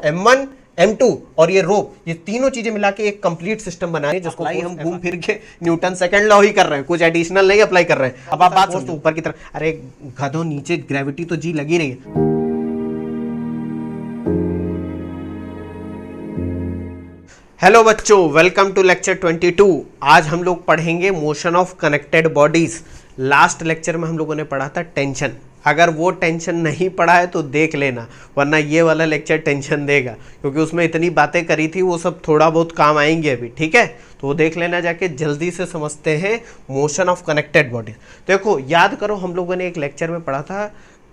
M1 M2 और ये रोप, ये तीनों चीजें मिला के एक कंप्लीट सिस्टम बना है जिसको हम घूम फिर के न्यूटन सेकंड लॉ ही कर रहे हैं, कुछ एडिशनल नहीं अप्लाई कर रहे हैं। अब आप बात सोचो ऊपर की तरफ, अरे गधों नीचे ग्रेविटी तो जी लगी रही है। हेलो बच्चों, वेलकम टू लेक्चर 22। आज हम लोग पढ़ेंगे motion of connected bodies. Last lecture में हम लोगों ने पढ़ा था टेंशन। अगर वो टेंशन नहीं पढ़ा है तो देख लेना, वरना ये वाला लेक्चर टेंशन देगा, क्योंकि उसमें इतनी बातें करी थी, वो सब थोड़ा बहुत काम आएंगे अभी, ठीक है। तो वो देख लेना जाके। जल्दी से समझते हैं मोशन ऑफ कनेक्टेड बॉडीज। देखो याद करो, हम लोगों ने एक लेक्चर में पढ़ा था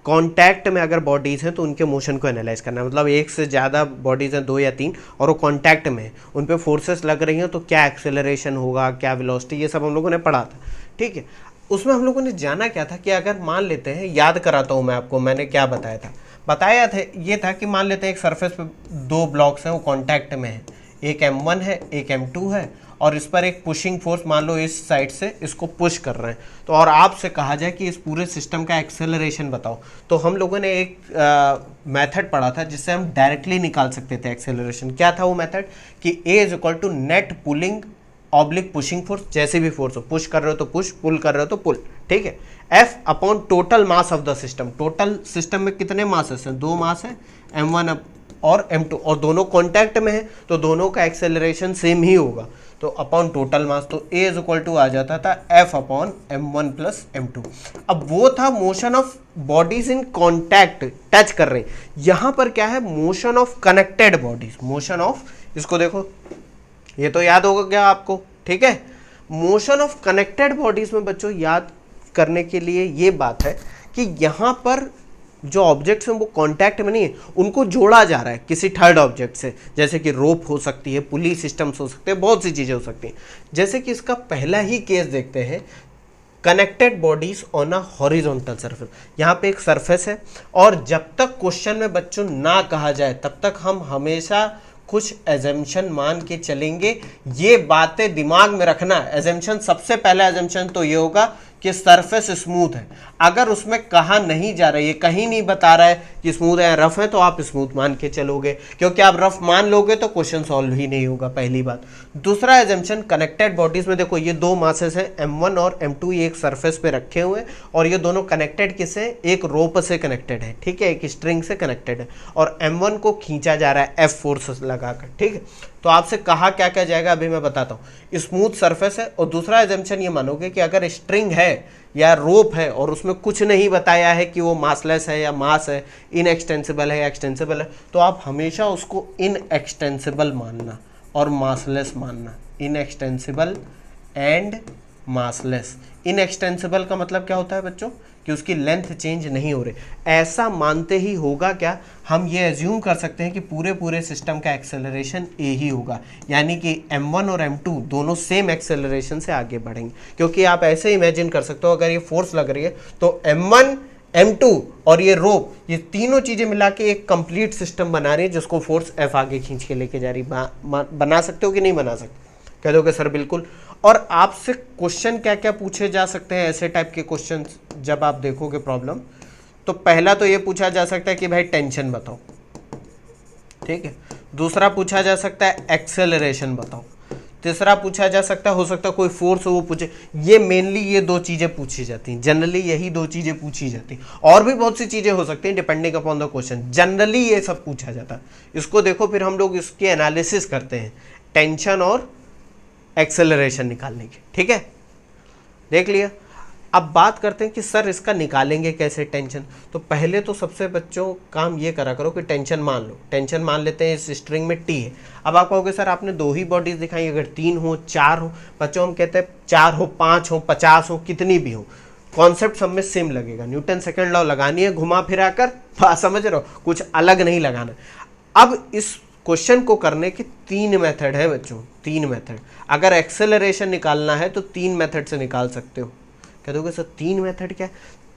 कांटेक्ट में अगर बॉडीज़ हैं तो उनके मोशन को एनालाइज करना, मतलब एक से ज़्यादा बॉडीज़ हैं, 2 या 3, और वो कांटेक्ट में है, उन पे फोर्सेस लग रही हैं तो क्या एक्सेलरेशन होगा, क्या वेलोसिटी, ये सब हम लोगों ने पढ़ा था, ठीक है। उसमें हम लोगों ने जाना क्या था कि अगर मान लेते हैं, याद कराता हूँ मैं आपको, मैंने क्या बताया था। बताया था ये था कि मान लेते हैं एक सरफेस पे 2 ब्लॉक्स हैं, वो कांटेक्ट में है, एक M1 है एक M2 है, और इस पर एक पुशिंग फोर्स मान लो इस साइड से इसको पुश कर रहे हैं। तो और आपसे कहा जाए कि इस पूरे सिस्टम का एक्सेलरेशन बताओ, तो हम लोगों ने एक मेथड पढ़ा था जिससे हम डायरेक्टली निकाल सकते थे एक्सेलरेशन। क्या था वो मेथड कि A is equal to net pulling oblique pushing force, जैसे भी फोर्स हो, पुश कर रहे हो तो पुश, पुल कर रहे हो तो पुल, ठीक है। F upon total mass of the system. Total system में कितने मासेस हैं? 2 मास है, M1 और M2, और दोनों कॉन्टैक्ट में है तो दोनों का एक्सेलरेशन सेम ही होगा, तो अपॉन टोटल मास। तो A इज इक्वल टू आ जाता था F upon M1 plus M2। अब वो था motion of bodies in contact, touch कर रहे हैं। यहाँ पर क्या है? Motion of connected bodies. Motion of, इसको देखो, ये तो याद होगा क्या आपको, ठीक है। मोशन ऑफ कनेक्टेड बॉडीज में बच्चों याद करने के लिए ये बात है कि यहाँ पर जो ऑब्जेक्ट्स हैं वो कांटेक्ट में नहीं है, उनको जोड़ा जा रहा है किसी थर्ड ऑब्जेक्ट से, जैसे कि रोप हो सकती है, पुली सिस्टम्स हो सकते हैं, बहुत सी चीज़ें हो सकती हैं। जैसे कि इसका पहला ही केस देखते हैं, connected bodies on a horizontal surface. यहाँ पे एक सरफेस है, और जब तक क्वेश्चन में बच्चों ना कहा जाए तब तक हम हमेशा कुछ एजम्पशन मान के चलेंगे। ये बातें दिमाग में रखना। एजम्पशन, सबसे पहला एजम्पशन तो ये होगा कि सरफेस स्मूथ है। अगर उसमें कहा नहीं जा रहा है, ये कहीं नहीं बता रहा है कि स्मूथ है, रफ है, तो आप स्मूथ मान के चलोगे, क्योंकि आप रफ मान लोगे तो क्वेश्चन सॉल्व ही नहीं होगा, पहली बात। दूसरा एजम्पशन, कनेक्टेड बॉडीज में देखो ये 2 मासेस हैं, M1 और M2, ये एक सरफेस पे रखे हुए हैं, और ये दोनों कनेक्टेड किससे? एक रोप से कनेक्टेड है, ठीक है, एक स्ट्रिंग से कनेक्टेड है, और M1 को खींचा जा रहा है F फोर्स लगाकर, ठीक है। तो आपसे कहा क्या क्या जाएगा अभी मैं बताता हूँ। स्मूथ सरफेस है, और दूसरा एजम्पशन ये मानोगे कि अगर स्ट्रिंग है या रोप है और उसमें कुछ नहीं बताया है कि वो मासलेस है या मास है, इनएक्सटेंसिबल है या एक्सटेंसिबल है, तो आप हमेशा उसको इनएक्सटेंसिबल मानना और मासलेस मानना। Inextensible and massless. इनएक्सटेंसिबल का मतलब क्या होता है बच्चों? कि उसकी लेंथ चेंज नहीं हो रही। ऐसा मानते ही होगा क्या, हम ये एज्यूम कर सकते हैं कि पूरे सिस्टम का एक्सेलरेशन ए ही होगा, यानी कि M1 और M2 दोनों सेम एक्सेलरेशन से आगे बढ़ेंगे। क्योंकि आप ऐसे इमेजिन कर सकते हो, अगर ये फोर्स लग रही है तो M1 M2 और ये रोप, ये तीनों चीजें मिला के एक कंप्लीट सिस्टम बना रही है, जिसको फोर्स F आगे खींच के लेके जा रही। बना सकते हो कि नहीं बना सकते? कह दोगे सर बिल्कुल। और आपसे क्वेश्चन क्या क्या पूछे जा सकते हैं ऐसे टाइप के क्वेश्चन जब आप देखोगे प्रॉब्लम, तो पहला तो ये पूछा जा सकता है कि भाई टेंशन बताओ, ठीक है। दूसरा पूछा जा सकता है एक्सेलरेशन बताओ। तीसरा पूछा जा सकता है, हो सकता है कोई फोर्स हो वो पूछे। ये मेनली ये 2 चीजें पूछी जाती हैं, जनरली यही 2 चीजें पूछी जाती हैं, और भी बहुत सी चीजें हो सकती हैं depending upon the question. Generally ये सब पूछा जाता है। इसको देखो, फिर हम लोग इसकी एनालिसिस करते हैं टेंशन और एक्सेलरेशन निकालने की, ठीक है। देख लिया। अब बात करते हैं कि सर इसका निकालेंगे कैसे टेंशन। तो पहले तो सबसे बच्चों काम ये करा करो कि टेंशन मान लो। टेंशन मान लेते हैं इस स्ट्रिंग में T है। अब आप कहोगे सर आपने 2 ही बॉडीज दिखाई, अगर 3 हो 4 हो, बच्चों हम कहते हैं 4 हो 5 हो 50 हो, कितनी भी हो, कॉन्सेप्ट सब में सेम लगेगा। न्यूटन सेकंड लॉ लगानी है घुमा फिरा कर, समझ रहे हो, कुछ अलग नहीं लगाना। अब इस क्वेश्चन को करने के 3 मेथड है बच्चों, 3 मेथड। अगर एक्सेलरेशन निकालना है तो 3 मेथड से निकाल सकते हो। कह दोगे सर 3 मेथड क्या है?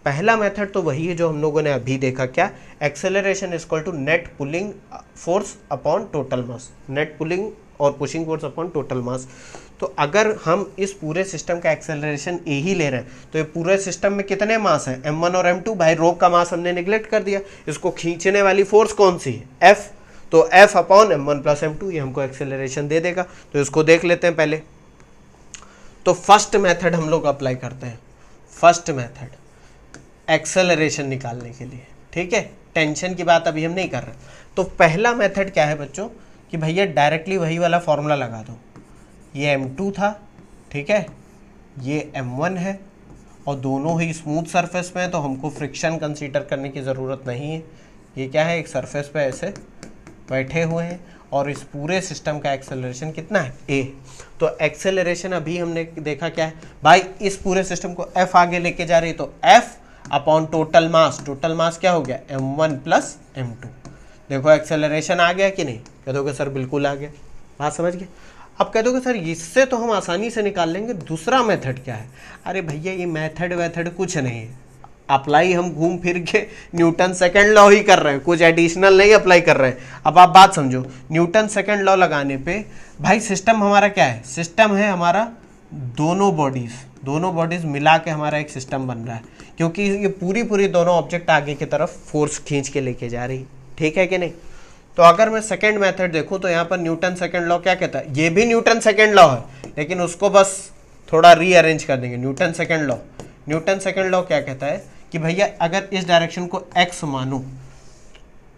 पहला मेथड तो वही है जो हम लोगों ने अभी देखा, क्या? Acceleration is equal to net pulling force upon total mass. Net pulling और pushing force upon total mass. तो अगर हम इस पूरे सिस्टम का एक्सेलरेशन ए ही ले रहे हैं, तो ये पूरे सिस्टम में कितने मास हैं? M1 और M2। भाई रोप का मास हमने निगलेक्ट कर दिया, इसको खींचने वाली फोर्स कौन सी है? F। तो F upon m1 plus m2 ये हमको एक्सेलरेशन दे देगा। तो इसको देख लेते हैं पहले। तो फर्स्ट मेथड हम लोग अप्लाई करते हैं, फर्स्ट मेथड एक्सेलरेशन निकालने के लिए, ठीक है। टेंशन की बात अभी हम नहीं कर रहे। तो पहला मेथड क्या है बच्चों कि भैया डायरेक्टली वही वाला फॉर्मूला लगा दो। ये m2 था, ठीक है, ये m1 है और दोनों ही स्मूथ सरफेस में है, तो हमको फ्रिक्शन कंसीडर करने की ज़रूरत नहीं है। ये क्या है, एक सरफेस पे ऐसे बैठे हुए हैं और इस पूरे सिस्टम का एक्सेलरेशन कितना है, a। तो एक्सेलरेशन अभी हमने देखा क्या है भाई, इस पूरे सिस्टम को f आगे लेके जा रही है, तो f upon total mass, total mass क्या हो गया m1 प्लस m2। देखो एक्सेलरेशन आ गया कि नहीं, कह दोगे सर बिल्कुल आ गया, बात समझ गए। अब कह दोगे सर इससे तो हम आसानी से निकाल लेंगे, दूसरा मेथड क्या है। अरे भैया ये मेथड वेथड कुछ नहीं है, अप्लाई हम घूम फिर के न्यूटन सेकंड लॉ ही कर रहे हैं, कुछ एडिशनल नहीं अप्लाई कर रहे हैं। अब आप बात समझो, न्यूटन सेकंड लॉ लगाने पे भाई सिस्टम हमारा क्या है, सिस्टम है हमारा दोनों बॉडीज मिला के हमारा एक सिस्टम बन रहा है, क्योंकि ये पूरी दोनों ऑब्जेक्ट आगे की तरफ फोर्स खींच के लेके जा रही, ठीक है कि नहीं। तो अगर मैं सेकंड मेथड देखूं तो यहाँ पर न्यूटन सेकंड लॉ क्या कहता है, ये भी न्यूटन सेकंड लॉ है, लेकिन उसको बस थोड़ा रीअरेंज कर देंगे। न्यूटन सेकंड लॉ क्या कहता है कि भैया अगर इस डायरेक्शन को x मानो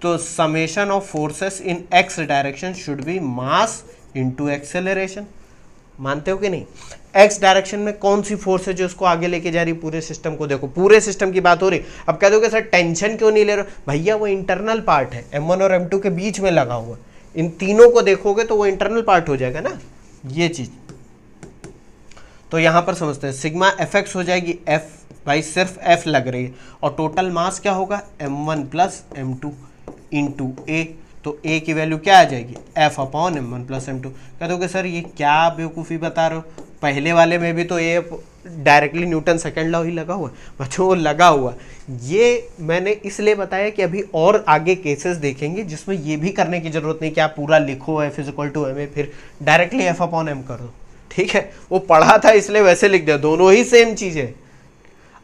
तो summation of forces in x direction should be mass into acceleration. मानते हो कि नहीं। x डायरेक्शन में कौन सी फोर्स है जो इसको आगे लेके जा रही पूरे सिस्टम को, देखो पूरे सिस्टम की बात हो रही। अब कह दोगे सर टेंशन क्यों नहीं ले रहे, भैया वो इंटरनल पार्ट है, m1 और m2 के बीच में लगा हुआ, इन तीनों को देखोगे तो वो इंटरनल पार्ट हो जाएगा ना ये चीज। तो यहां पर समझते हैं सिग्मा fx हो जाएगी f, भाई सिर्फ f लग रही है, और टोटल मास क्या होगा m1 plus m2 into a। तो a की वैल्यू क्या आ जाएगी f upon m1 plus m2। कह दोगे सर ये क्या बेवकूफ़ी बता रहे हो, पहले वाले में भी तो a directly Newton second law ही लगा हुआ है बच्चों, वो लगा हुआ। ये मैंने इसलिए बताया कि अभी और आगे केसेस देखेंगे जिसमें ये भी करने की जरूरत नहीं कि आप पूरा लिखो f इक्वल टू m फिर डायरेक्टली f अपॉन m कर दो, ठीक है। वो पढ़ा था इसलिए वैसे लिख दिया, दोनों ही सेम चीज है।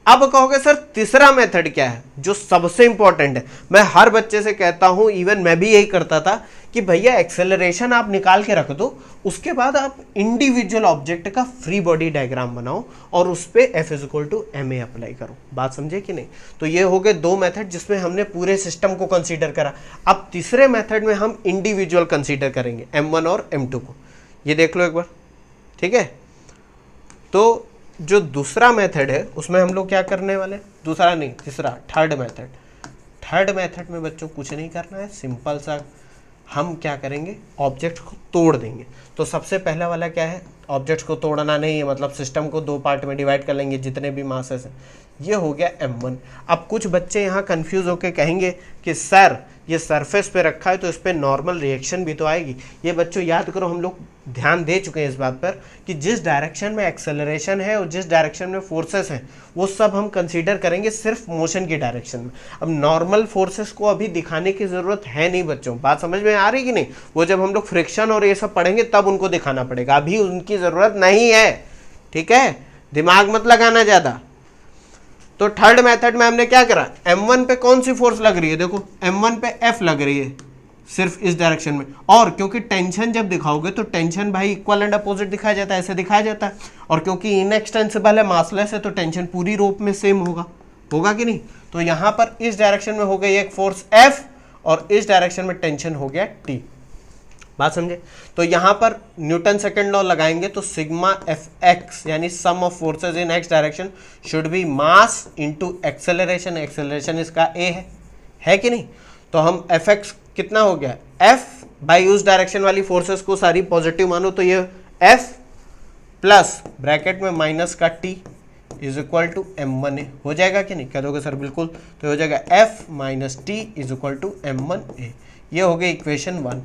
अब कहोगे सर तीसरा मेथड क्या है जो सबसे इंपॉर्टेंट है, मैं हर बच्चे से कहता हूं, इवन मैं भी यही करता था कि भैया एक्सेलरेशन आप निकाल के रख दो, उसके बाद आप इंडिविजुअल ऑब्जेक्ट का फ्री बॉडी डायग्राम बनाओ और उस पर f equal to ma apply करो। बात समझे कि नहीं। तो ये हो गए दो मेथड जिसमें हमने पूरे सिस्टम को कंसीडर करा। अब तीसरे मेथड में हम इंडिविजुअल कंसीडर करेंगे m1 और m2 को, ये देख लो एक बार, ठीक है। तो जो दूसरा मेथड है उसमें हम लोग क्या करने वाले, दूसरा नहीं तीसरा थर्ड मेथड में बच्चों कुछ नहीं करना है, सिंपल सा हम क्या करेंगे ऑब्जेक्ट को तोड़ देंगे। तो सबसे पहला वाला क्या है, ऑब्जेक्ट को तोड़ना नहीं है, मतलब सिस्टम को दो पार्ट में डिवाइड कर लेंगे जितने भी मासेस हैं। ये हो गया m1। अब कुछ बच्चे यहाँ कंफ्यूज होकर कहेंगे कि सर ये सरफेस पे रखा है तो इस पर नॉर्मल रिएक्शन भी तो आएगी। ये बच्चों याद करो, हम लोग ध्यान दे चुके हैं इस बात पर कि जिस डायरेक्शन में एक्सेलरेशन है और जिस डायरेक्शन में फोर्सेस हैं वो सब हम कंसीडर करेंगे सिर्फ मोशन की डायरेक्शन में। अब नॉर्मल फोर्सेस को अभी दिखाने की ज़रूरत है नहीं बच्चों, बात समझ में आ रही कि नहीं। वो जब हम लोग फ्रिक्शन और ये सब पढ़ेंगे तब उनको दिखाना पड़ेगा, अभी उनकी ज़रूरत नहीं है, ठीक है, दिमाग मत लगाना ज़्यादा। तो थर्ड मेथड में हमने क्या करा, m1 पे कौन सी फोर्स लग रही है, देखो m1 पे f लग रही है सिर्फ इस डायरेक्शन में, और क्योंकि टेंशन जब दिखाओगे तो टेंशन भाई इक्वल एंड अपोजिट दिखाया जाता है, ऐसे दिखाया जाता है, और क्योंकि इनएक्सटेंसिबल है मासलेस है तो टेंशन पूरी रोप में सेम होगा कि नहीं। तो यहाँ पर इस डायरेक्शन में हो गई एक फोर्स f और इस डायरेक्शन में टेंशन हो गया t। बात समझे। तो यहाँ पर न्यूटन सेकंड लॉ लगाएंगे तो सिग्मा एफ एक्स यानी sum of forces in X direction should be mass into acceleration, acceleration इसका a है कि नहीं। तो हम एफ एक्स कितना हो गया f बाई उस डायरेक्शन वाली फोर्सेस को सारी पॉजिटिव मानो तो ये f प्लस ब्रैकेट में माइनस का t is equal to m1a हो जाएगा कि नहीं, कह दोगे सर बिल्कुल। तो हो जाएगा f minus t is equal to m1a। ये हो गई इक्वेशन 1,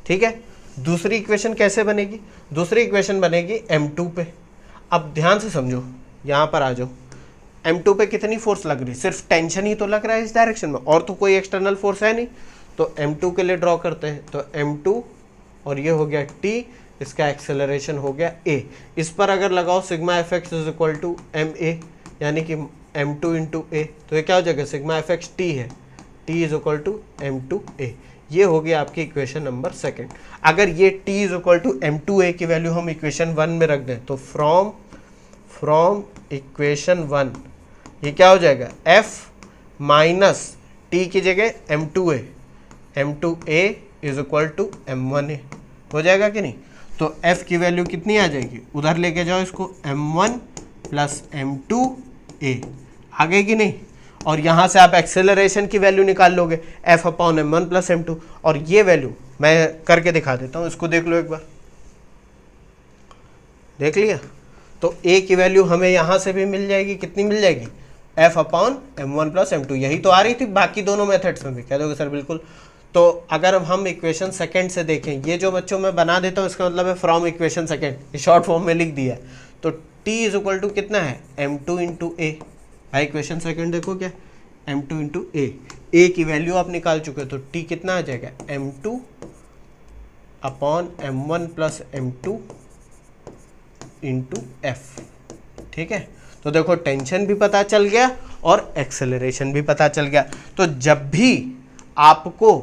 ठीक है। दूसरी इक्वेशन कैसे बनेगी, दूसरी इक्वेशन बनेगी m2 पे। अब ध्यान से समझो, यहाँ पर आ जाओ, m2 पे कितनी फोर्स लग रही है, सिर्फ टेंशन ही तो लग रहा है इस डायरेक्शन में, और तो कोई एक्सटर्नल फोर्स है नहीं। तो m2 के लिए ड्रॉ करते हैं, तो m2 और ये हो गया t, इसका एक्सेलरेशन हो गया a। इस पर अगर लगाओ sigma F x is equal to ma यानी कि m2 इंटू a, तो ये क्या हो जाएगा सिग्मा एफ एक्स t है, t is equal to m2a। ये हो गया आपकी इक्वेशन नंबर सेकंड। अगर ये t is equal to m2a की वैल्यू हम इक्वेशन 1 में रख दें तो फ्रॉम इक्वेशन 1 ये क्या हो जाएगा, f माइनस t की जगह m2a is equal to m1a हो जाएगा कि नहीं। तो f की वैल्यू कितनी आ जाएगी, उधर लेके जाओ इसको, m1 प्लस m2a आ गई कि नहीं। और यहाँ से आप एक्सेलरेशन की वैल्यू निकाल लोगे f upon m1 plus m2। और ये वैल्यू मैं करके दिखा देता हूँ, इसको देख लो एक बार, देख लिया। तो a की वैल्यू हमें यहाँ से भी मिल जाएगी, कितनी मिल जाएगी, f upon m1 plus m2। यही तो आ रही थी बाकी दोनों मेथड्स में भी, कह दोगे सर बिल्कुल। तो अगर हम इक्वेशन सेकंड से देखें, ये जो बच्चों मैं बना देता हूँ इसका मतलब है from equation second, short form में लिख दिया है। तो t इज इक्वल टू कितना है, m2 इंटू ए। भाई इक्वेशन सेकंड देखो क्या, m2 इंटू ए की वैल्यू आप निकाल चुके हो, तो t कितना आ जाएगा, m2 upon m1 plus m2 into F. ठीक है, तो देखो टेंशन भी पता चल गया और एक्सेलरेशन भी पता चल गया। तो जब भी आपको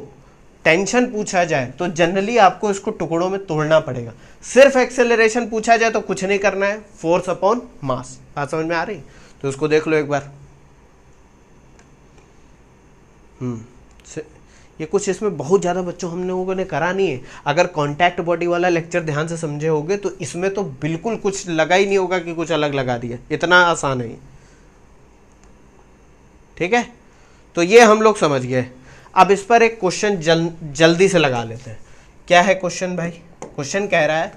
टेंशन पूछा जाए तो जनरली आपको इसको टुकड़ों में तोड़ना पड़ेगा। सिर्फ एक्सेलरेशन पूछा जाए तो कुछ नहीं करना है, फोर्स अपॉन मास। बात समझ में आ रही, तो इसको देख लो एक बार। ये कुछ इसमें बहुत ज़्यादा बच्चों हम लोगों ने करा नहीं है। अगर कॉन्टैक्ट बॉडी वाला लेक्चर ध्यान से समझे होगे तो इसमें तो बिल्कुल कुछ लगा ही नहीं होगा कि कुछ अलग लगा दिया, इतना आसान है। ठीक है, तो ये हम लोग समझ गए। अब इस पर एक क्वेश्चन जल्दी से लगा लेते हैं। क्या है क्वेश्चन भाई, क्वेश्चन कह रहा है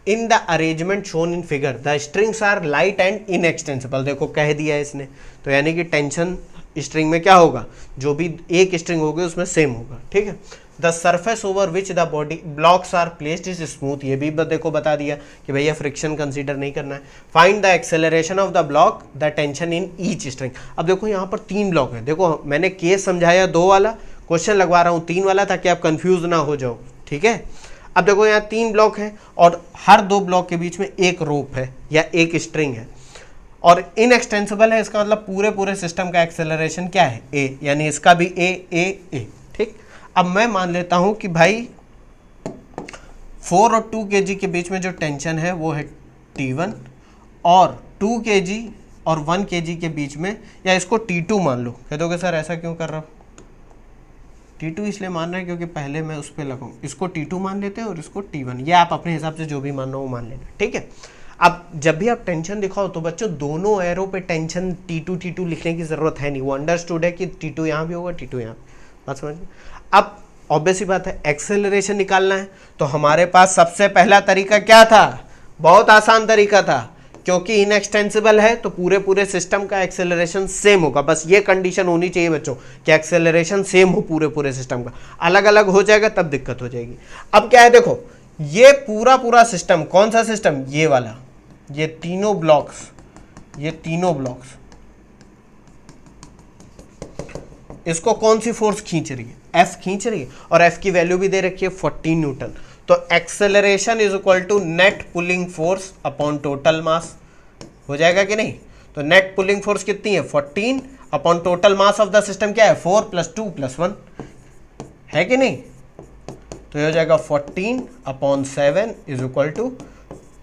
in the arrangement shown in figure the strings are light and inextensible. देखो कह दिया है इसने, तो यानी कि टेंशन स्ट्रिंग में क्या होगा, जो भी एक स्ट्रिंग होगी उसमें सेम होगा। ठीक है, the surface over which the body blocks are placed is smooth. ये भी देखो बता दिया कि भैया फ्रिक्शन कंसीडर नहीं करना है। Find the acceleration of the block the tension in each string. अब देखो यहाँ पर 3 ब्लॉक हैं, देखो मैंने केस समझाया 2 वाला, क्वेश्चन लगवा रहा हूँ 3 वाला ताकि आप कंफ्यूज ना हो जाओ। ठीक है, अब देखो यहाँ 3 ब्लॉक है और हर 2 ब्लॉक के बीच में एक रोप है या एक स्ट्रिंग है और इनएक्सटेंसिबल है। इसका मतलब पूरे सिस्टम का एक्सेलरेशन क्या है, ए, यानी इसका भी ए। ठीक, अब मैं मान लेता हूं कि भाई 4 और 2 kg के बीच में जो टेंशन है वो है T1 और 2 kg और 1 kg के बीच में, या इसको T2 मान लो। कह दोगे सर ऐसा क्यों कर रहा हूँ, T2 इसलिए मान रहे हैं क्योंकि पहले मैं उस पर लगाऊँ, इसको T2 मान लेते हैं और इसको T1, ये आप अपने हिसाब से जो भी मानना हो मान लेना। ठीक है, अब जब भी आप टेंशन दिखाओ तो बच्चों दोनों एरो पे टेंशन T2 लिखने की जरूरत है नहीं, वो अंडरस्टूड है कि T2 यहाँ भी होगा, T2 यहाँ। बात समझ में। अब ऑब्वियस ही बात है एक्सेलरेशन निकालना है, तो हमारे पास सबसे पहला तरीका क्या था, बहुत आसान तरीका था, क्योंकि इनएक्सटेंसिबल है तो पूरे सिस्टम का एक्सेलरेशन सेम होगा। बस ये कंडीशन होनी चाहिए बच्चों कि एक्सेलरेशन सेम हो पूरे सिस्टम का, अलग अलग हो जाएगा तब दिक्कत हो जाएगी। अब क्या है देखो, ये पूरा सिस्टम, कौन सा सिस्टम, ये वाला, ये तीनों ब्लॉक्स इसको कौन सी फोर्स खींच रही है, F खींच रही है, और F की वैल्यू भी दे रखी है 14 न्यूटन। तो acceleration is equal to net pulling force upon total mass, हो जाएगा कि नहीं। तो नेट पुलिंग फोर्स कितनी है 14 upon total mass of the system क्या है 4 + 2 + 1 है कि नहीं। तो ये हो जाएगा 14 upon 7 is equal to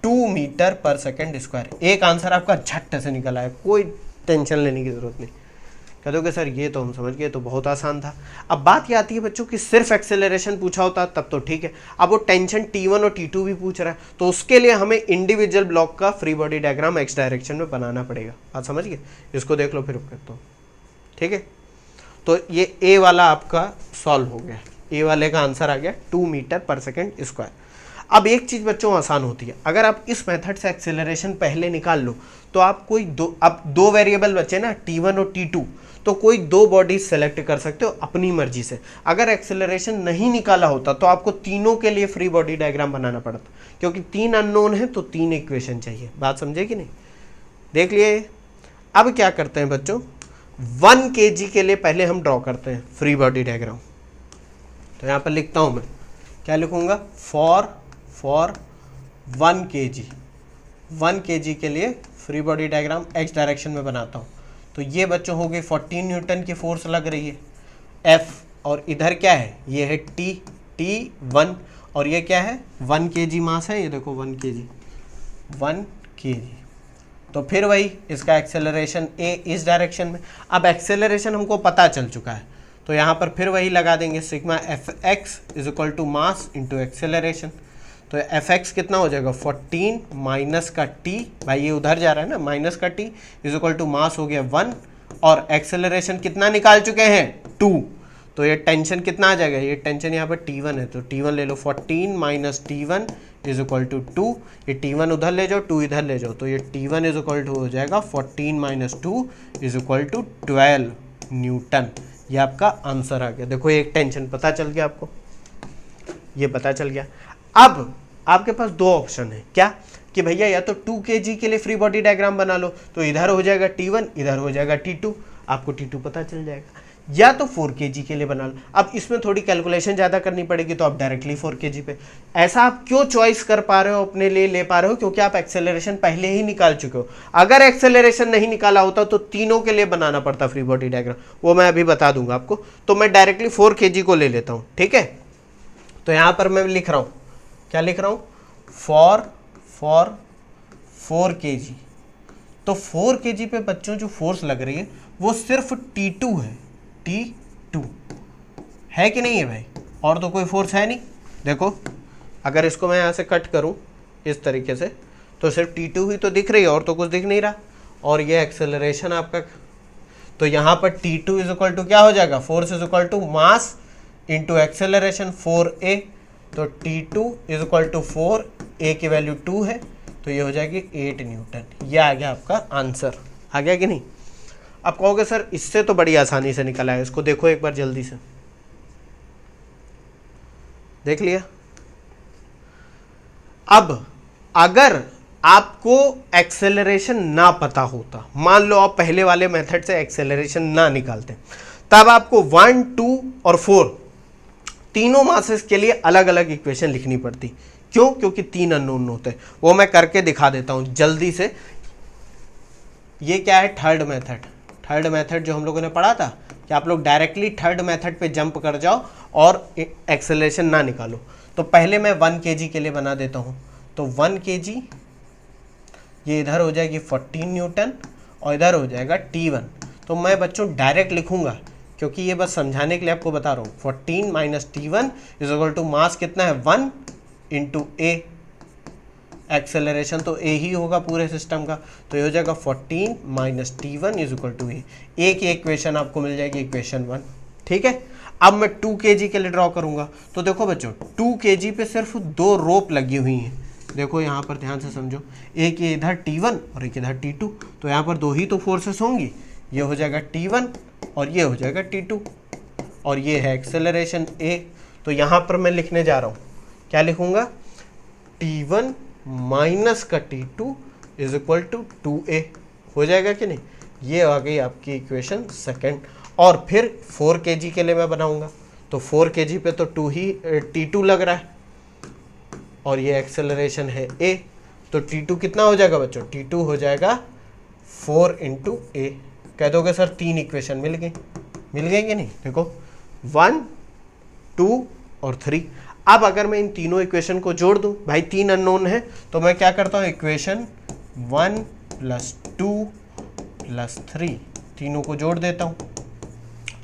2 metre पर सेकेंड स्क्वायर। एक आंसर आपका झट से निकल आया, कोई टेंशन लेने की जरूरत नहीं। कह दोगे सर ये तो हम समझ गए, तो बहुत आसान था। अब बात ये आती है बच्चों कि सिर्फ एक्सेलरेशन पूछा होता तब तो ठीक है, अब वो टेंशन T1 और T2 भी पूछ रहा है, तो उसके लिए हमें इंडिविजुअल ब्लॉक का free body diagram x direction में बनाना पड़ेगा। आप समझ गए, इसको देख लो फिर करता हूँ। ठीक है, तो ये ए वाला आपका सॉल्व हो गया, ए वाले का आंसर आ गया 2 मीटर पर सेकेंड स्क्वायर। अब एक चीज़ बच्चों आसान होती है, अगर आप इस मेथड से एक्सेलरेशन पहले निकाल लो तो आप कोई दो वेरिएबल बचे ना T1 और T2, तो कोई 2 बॉडीज सेलेक्ट कर सकते हो अपनी मर्जी से। अगर एक्सेलरेशन नहीं निकाला होता तो आपको तीनों के लिए फ्री बॉडी डायग्राम बनाना पड़ता, क्योंकि 3 अननोन है तो 3 इक्वेशन चाहिए। बात समझे कि नहीं, देख लिए। अब क्या करते हैं बच्चों, 1 kg के लिए पहले हम ड्रॉ करते हैं फ्री बॉडी डायग्राम। तो यहाँ पर लिखता हूँ मैं, क्या लिखूँगा, फॉर 1 kg, 1 kg के लिए free body diagram x direction में बनाता हूँ। तो ये बच्चों हो गए 14 न्यूटन की फोर्स लग रही है, F और इधर क्या है, ये है T1 और ये क्या है 1 kg मास है, ये देखो 1 kg। तो फिर वही इसका एक्सेलरेशन a इस डायरेक्शन में। अब एक्सेलरेशन हमको पता चल चुका है, तो यहाँ पर फिर वही लगा देंगे sigma Fx is equal to mass into acceleration. तो Fx कितना हो जाएगा 14 माइनस का t, भाई ये उधर जा रहा है ना, माइनस का t is equal to mass हो गया 1 और एक्सेलरेशन कितना निकाल चुके हैं 2। तो ये टेंशन कितना आ जाएगा, ये टेंशन यहाँ पर T1 है, तो T1 ले लो 14 minus T1 is equal to 2। ये T1 उधर ले जाओ, 2 इधर ले जाओ, तो ये T1 इज इक्वल टू हो जाएगा 14 minus 2 is equal to 12 newton. ये आपका आंसर आ गया। देखो एक टेंशन पता चल गया आपको, ये पता चल गया। अब आपके पास दो ऑप्शन है, क्या कि भैया या तो 2 kg के लिए फ्री बॉडी डायग्राम बना लो, तो इधर हो जाएगा T1 इधर हो जाएगा T2, आपको T2 पता चल जाएगा, या तो 4 kg के लिए बना लो। अब इसमें थोड़ी कैलकुलेशन ज़्यादा करनी पड़ेगी, तो आप डायरेक्टली 4 kg पे। ऐसा आप क्यों चॉइस कर पा रहे हो, अपने लिए ले पा रहे हो, क्योंकि आप एक्सेलरेशन पहले ही निकाल चुके हो। अगर एक्सेलरेशन नहीं निकाला होता तो तीनों के लिए बनाना पड़ता फ्री बॉडी डायग्राम, वो मैं अभी बता दूंगा आपको। तो मैं डायरेक्टली 4 kg को ले लेता हूँ, ठीक है। तो यहाँ पर मैं लिख रहा हूँ, क्या लिख रहा हूँ, फॉर 4 kg। तो 4 kg पे बच्चों जो फोर्स लग रही है वो सिर्फ T2 है, T2 है कि नहीं है भाई, और तो कोई फोर्स है नहीं। देखो अगर इसको मैं यहाँ से कट करूँ इस तरीके से, तो सिर्फ T2 ही तो दिख रही है, और तो कुछ दिख नहीं रहा। और ये एक्सेलरेशन आपका, तो यहाँ पर T2 इज इक्वल टू क्या हो जाएगा, force is equal to mass into acceleration 4a। तो T2 is equal to 4, a की वैल्यू 2 है, तो ये हो जाएगी 8 न्यूटन। ये आ गया आपका आंसर, आ गया कि नहीं। अब कहोगे सर इससे तो बड़ी आसानी से निकला है, इसको देखो एक बार जल्दी से, देख लिया। अब अगर आपको एक्सेलरेशन ना पता होता, मान लो आप पहले वाले मेथड से एक्सेलरेशन ना निकालते, तब आपको 1, 2 और 4 तीनों मासेस के लिए अलग अलग इक्वेशन लिखनी पड़ती। क्यों, क्योंकि 3 अननोन होते हैं। वो मैं करके दिखा देता हूं जल्दी से। ये क्या है, थर्ड मेथड जो हम लोगों ने पढ़ा था कि आप लोग डायरेक्टली थर्ड मेथड पे जंप कर जाओ और एक्सेलरेशन ना निकालो। तो पहले मैं 1 kg के लिए बना देता हूं। तो 1 kg ये इधर हो जाएगी 14 न्यूटन और इधर हो जाएगा T1। तो मैं बच्चों डायरेक्ट लिखूंगा, क्योंकि ये बस समझाने के लिए आपको बता रहा हूँ। 14 minus T1 is equal to mass कितना है 1 इंटू a, एक्सेलरेशन तो a ही होगा पूरे सिस्टम का, तो ये हो जाएगा 14 minus T1 is equal to a की इक्वेशन आपको मिल जाएगी इक्वेशन 1, ठीक है। अब मैं 2 kg के लिए ड्रॉ करूंगा। तो देखो बच्चों 2 kg पे सिर्फ 2 रोप लगी हुई हैं, देखो यहाँ पर ध्यान से समझो, एक ये इधर T1 और एक इधर T2, तो यहाँ पर 2 ही तो फोर्सेस होंगी, ये हो जाएगा T1 और ये हो जाएगा T2, और ये है एक्सेलरेशन a। तो यहाँ पर मैं लिखने जा रहा हूँ, क्या लिखूंगा, T1 माइनस का T2 is equal to 2a, हो जाएगा कि नहीं। ये आ गई आपकी इक्वेशन सेकंड। और फिर 4 kg के लिए मैं बनाऊंगा, तो 4 kg पे तो T2 लग रहा है और ये एक्सेलरेशन है a, तो T2 कितना हो जाएगा बच्चों, T2 हो जाएगा 4 इंटू a। कह दोगे सर 3 इक्वेशन मिल गए कि नहीं। देखो 1, 2 और 3। अब अगर मैं इन तीनों इक्वेशन को जोड़ दूं, भाई 3 अननोन है, तो मैं क्या करता हूं, इक्वेशन 1 प्लस 2 प्लस 3 तीनों को जोड़ देता हूं।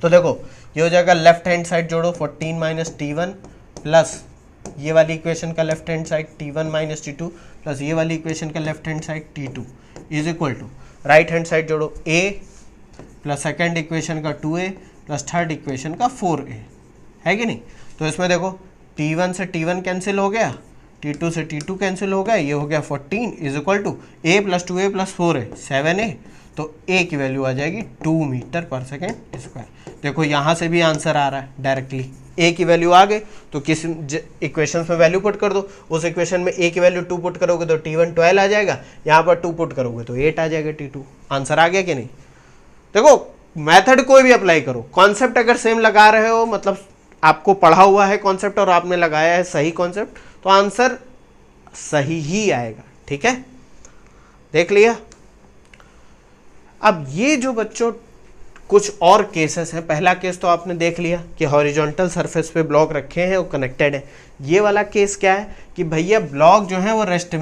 तो देखो ये हो जाएगा लेफ्ट हैंड साइड जोड़ो 14 माइनस T1 प्लस ये वाली इक्वेशन का left hand side T1 minus T2 plus ये वाली इक्वेशन का left hand side T2 is equal to right hand side जोड़ो a प्लस सेकेंड इक्वेशन का 2a प्लस थर्ड इक्वेशन का 4a, है कि नहीं। तो इसमें देखो T1 से T1 कैंसिल हो गया, T2 से T2 कैंसिल हो गया, ये हो गया 14 is equal to a plus 2a plus 4a 7a। तो a की वैल्यू आ जाएगी 2 मीटर पर सेकेंड स्क्वायर। देखो यहाँ से भी आंसर आ रहा है डायरेक्टली, a की वैल्यू आ गई तो किस इक्वेशन में वैल्यू पुट कर दो, उस इक्वेशन में a की वैल्यू 2 पुट करोगे तो T1 12 आ जाएगा, यहाँ पर 2 पुट करोगे तो 8 आ जाएगा T2। आंसर आ गया कि नहीं। देखो मेथड कोई भी अप्लाई करो, कॉन्सेप्ट अगर सेम लगा रहे हो, मतलब आपको पढ़ा हुआ है कॉन्सेप्ट और आपने लगाया है सही कॉन्सेप्ट, तो आंसर सही ही आएगा, ठीक है। देख लिया। अब ये जो बच्चों कुछ और केसेस हैं। पहला केस तो आपने देख लिया कि हॉरिजॉन्टल सरफेस पे ब्लॉक रखे हैं और कनेक्टेड है। ये वाला केस क्या है कि भैया ब्लॉक जो है वो रेस्ट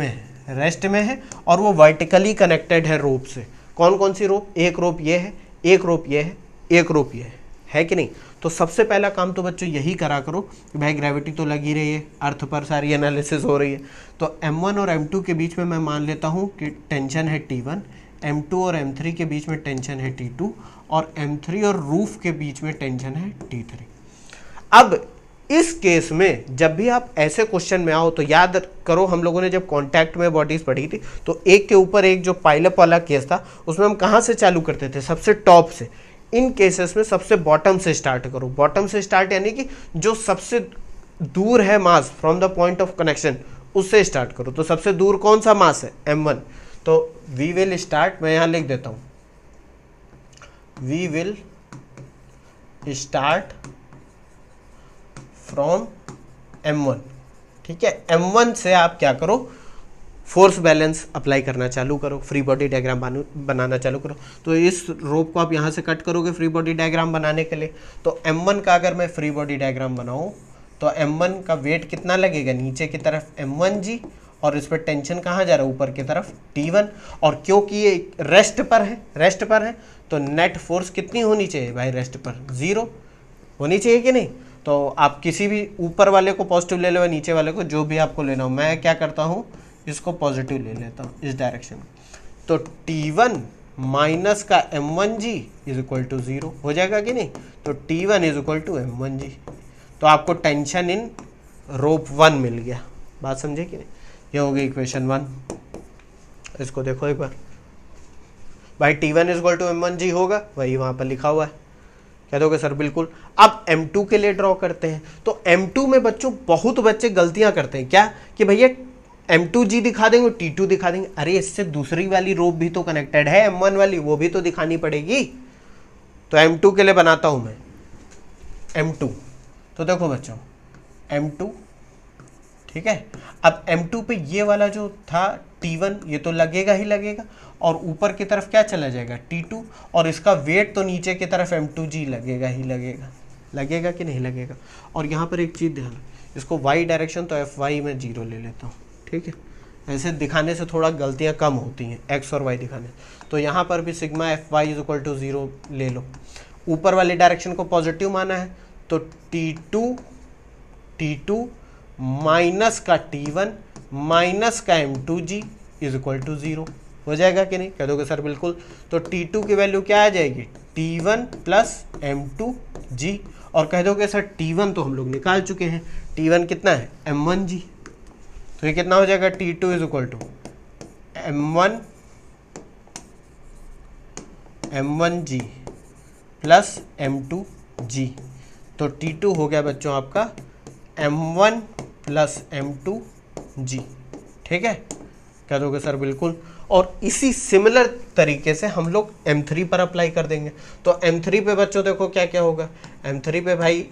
में है और वो वर्टिकली कनेक्टेड है रोप से। कौन कौन सी रोप? एक रोप ये है, एक रोप ये है, एक रोप ये है कि नहीं? तो सबसे पहला काम तो बच्चों यही करा करो कि भाई ग्रेविटी तो लगी रही है, अर्थ पर सारी एनालिसिस हो रही है, तो M1 और M2 के बीच में मैं मान लेता हूँ कि टेंशन है T1, M2 और M3 के बीच में टेंशन है T2 और M3 और रूफ के बीच में टेंशन है T3। अब इस केस में जब भी आप ऐसे क्वेश्चन में आओ तो याद करो, हम लोगों ने जब कांटेक्ट में बॉडीज पढ़ी थी तो एक के ऊपर एक जो पाइलअप वाला केस था उसमें हम कहाँ से चालू करते थे? सबसे टॉप से। इन केसेस में सबसे बॉटम से स्टार्ट करो। बॉटम से स्टार्ट यानी कि जो सबसे दूर है mass from the point of connection, उससे स्टार्ट करो। तो सबसे दूर कौन सा मास है? M1। तो वी विल स्टार्ट, मैं यहाँ लिख देता हूँ, we will start from M1। ठीक है, M1 से आप क्या करो? फोर्स बैलेंस अप्लाई करना चालू करो, फ्री बॉडी डायग्राम बनाना चालू करो। तो इस रोप को आप यहाँ से कट करोगे फ्री बॉडी डायग्राम बनाने के लिए। तो M1 का अगर मैं फ्री बॉडी डायग्राम बनाऊँ तो M1 का वेट कितना लगेगा? नीचे की तरफ M1G और इस पर टेंशन कहाँ जा रहा है? ऊपर की तरफ T1। और क्योंकि ये रेस्ट पर है तो नेट फोर्स कितनी होनी चाहिए भाई? रेस्ट पर 0 होनी चाहिए कि नहीं? तो आप किसी भी ऊपर वाले को पॉजिटिव ले लो, नीचे वाले को जो भी आपको लेना हो। मैं क्या करता हूँ, इसको पॉजिटिव ले लेता हूँ इस डायरेक्शन में। तो T1 माइनस का M1G इज इक्वल टू 0 हो जाएगा कि नहीं? तो T1 is equal to M1G। तो आपको टेंशन इन रोप 1 मिल गया। बात समझे कि नहीं? ये हो गई इक्वेशन 1। इसको देखो एक बार भाई, T1 is equal to M1G होगा, वही वहाँ पर लिखा हुआ है। कह दोगे सर बिल्कुल। अब M2 के लिए ड्रॉ करते हैं। तो M2 में बच्चों बहुत बच्चे गलतियां करते हैं, क्या कि भैया M2G दिखा देंगे, T2 दिखा देंगे। अरे इससे दूसरी वाली रोप भी तो कनेक्टेड है, M1 वाली, वो भी तो दिखानी पड़ेगी। तो M2 के लिए बनाता हूं मैं M2। तो देखो बच्चों M2, ठीक है। अब M2 पे ये वाला जो था T1 ये तो लगेगा ही लगेगा, और ऊपर की तरफ क्या चला जाएगा? T2, और इसका वेट तो नीचे की तरफ M2G लगेगा ही लगेगा कि नहीं लगेगा? और यहाँ पर एक चीज़ ध्यान, इसको y डायरेक्शन तो Fy में 0 ले लेता हूँ, ठीक है। ऐसे दिखाने से थोड़ा गलतियाँ कम होती हैं, x और y दिखाने। तो यहाँ पर भी sigma Fy is equal to 0 ले लो। ऊपर वाली डायरेक्शन को पॉजिटिव माना है तो T2 माइनस का T1 माइनस का M2G इज इक्वल टू 0 हो जाएगा कि नहीं? कह दोगे सर बिल्कुल। तो T2 की वैल्यू क्या आ जाएगी? T1 plus M2G। और कह दोगे सर T1 तो हम लोग निकाल चुके हैं, T1 कितना है? M1G। तो ये कितना हो जाएगा? T2 is equal to M1G plus M2G। तो T2 हो गया बच्चों आपका M1 प्लस M2G, ठीक है। कह दोगे सर बिल्कुल। और इसी सिमिलर तरीके से हम लोग M3 पर अप्लाई कर देंगे। तो M3 पे बच्चों देखो क्या क्या होगा। M3 पे भाई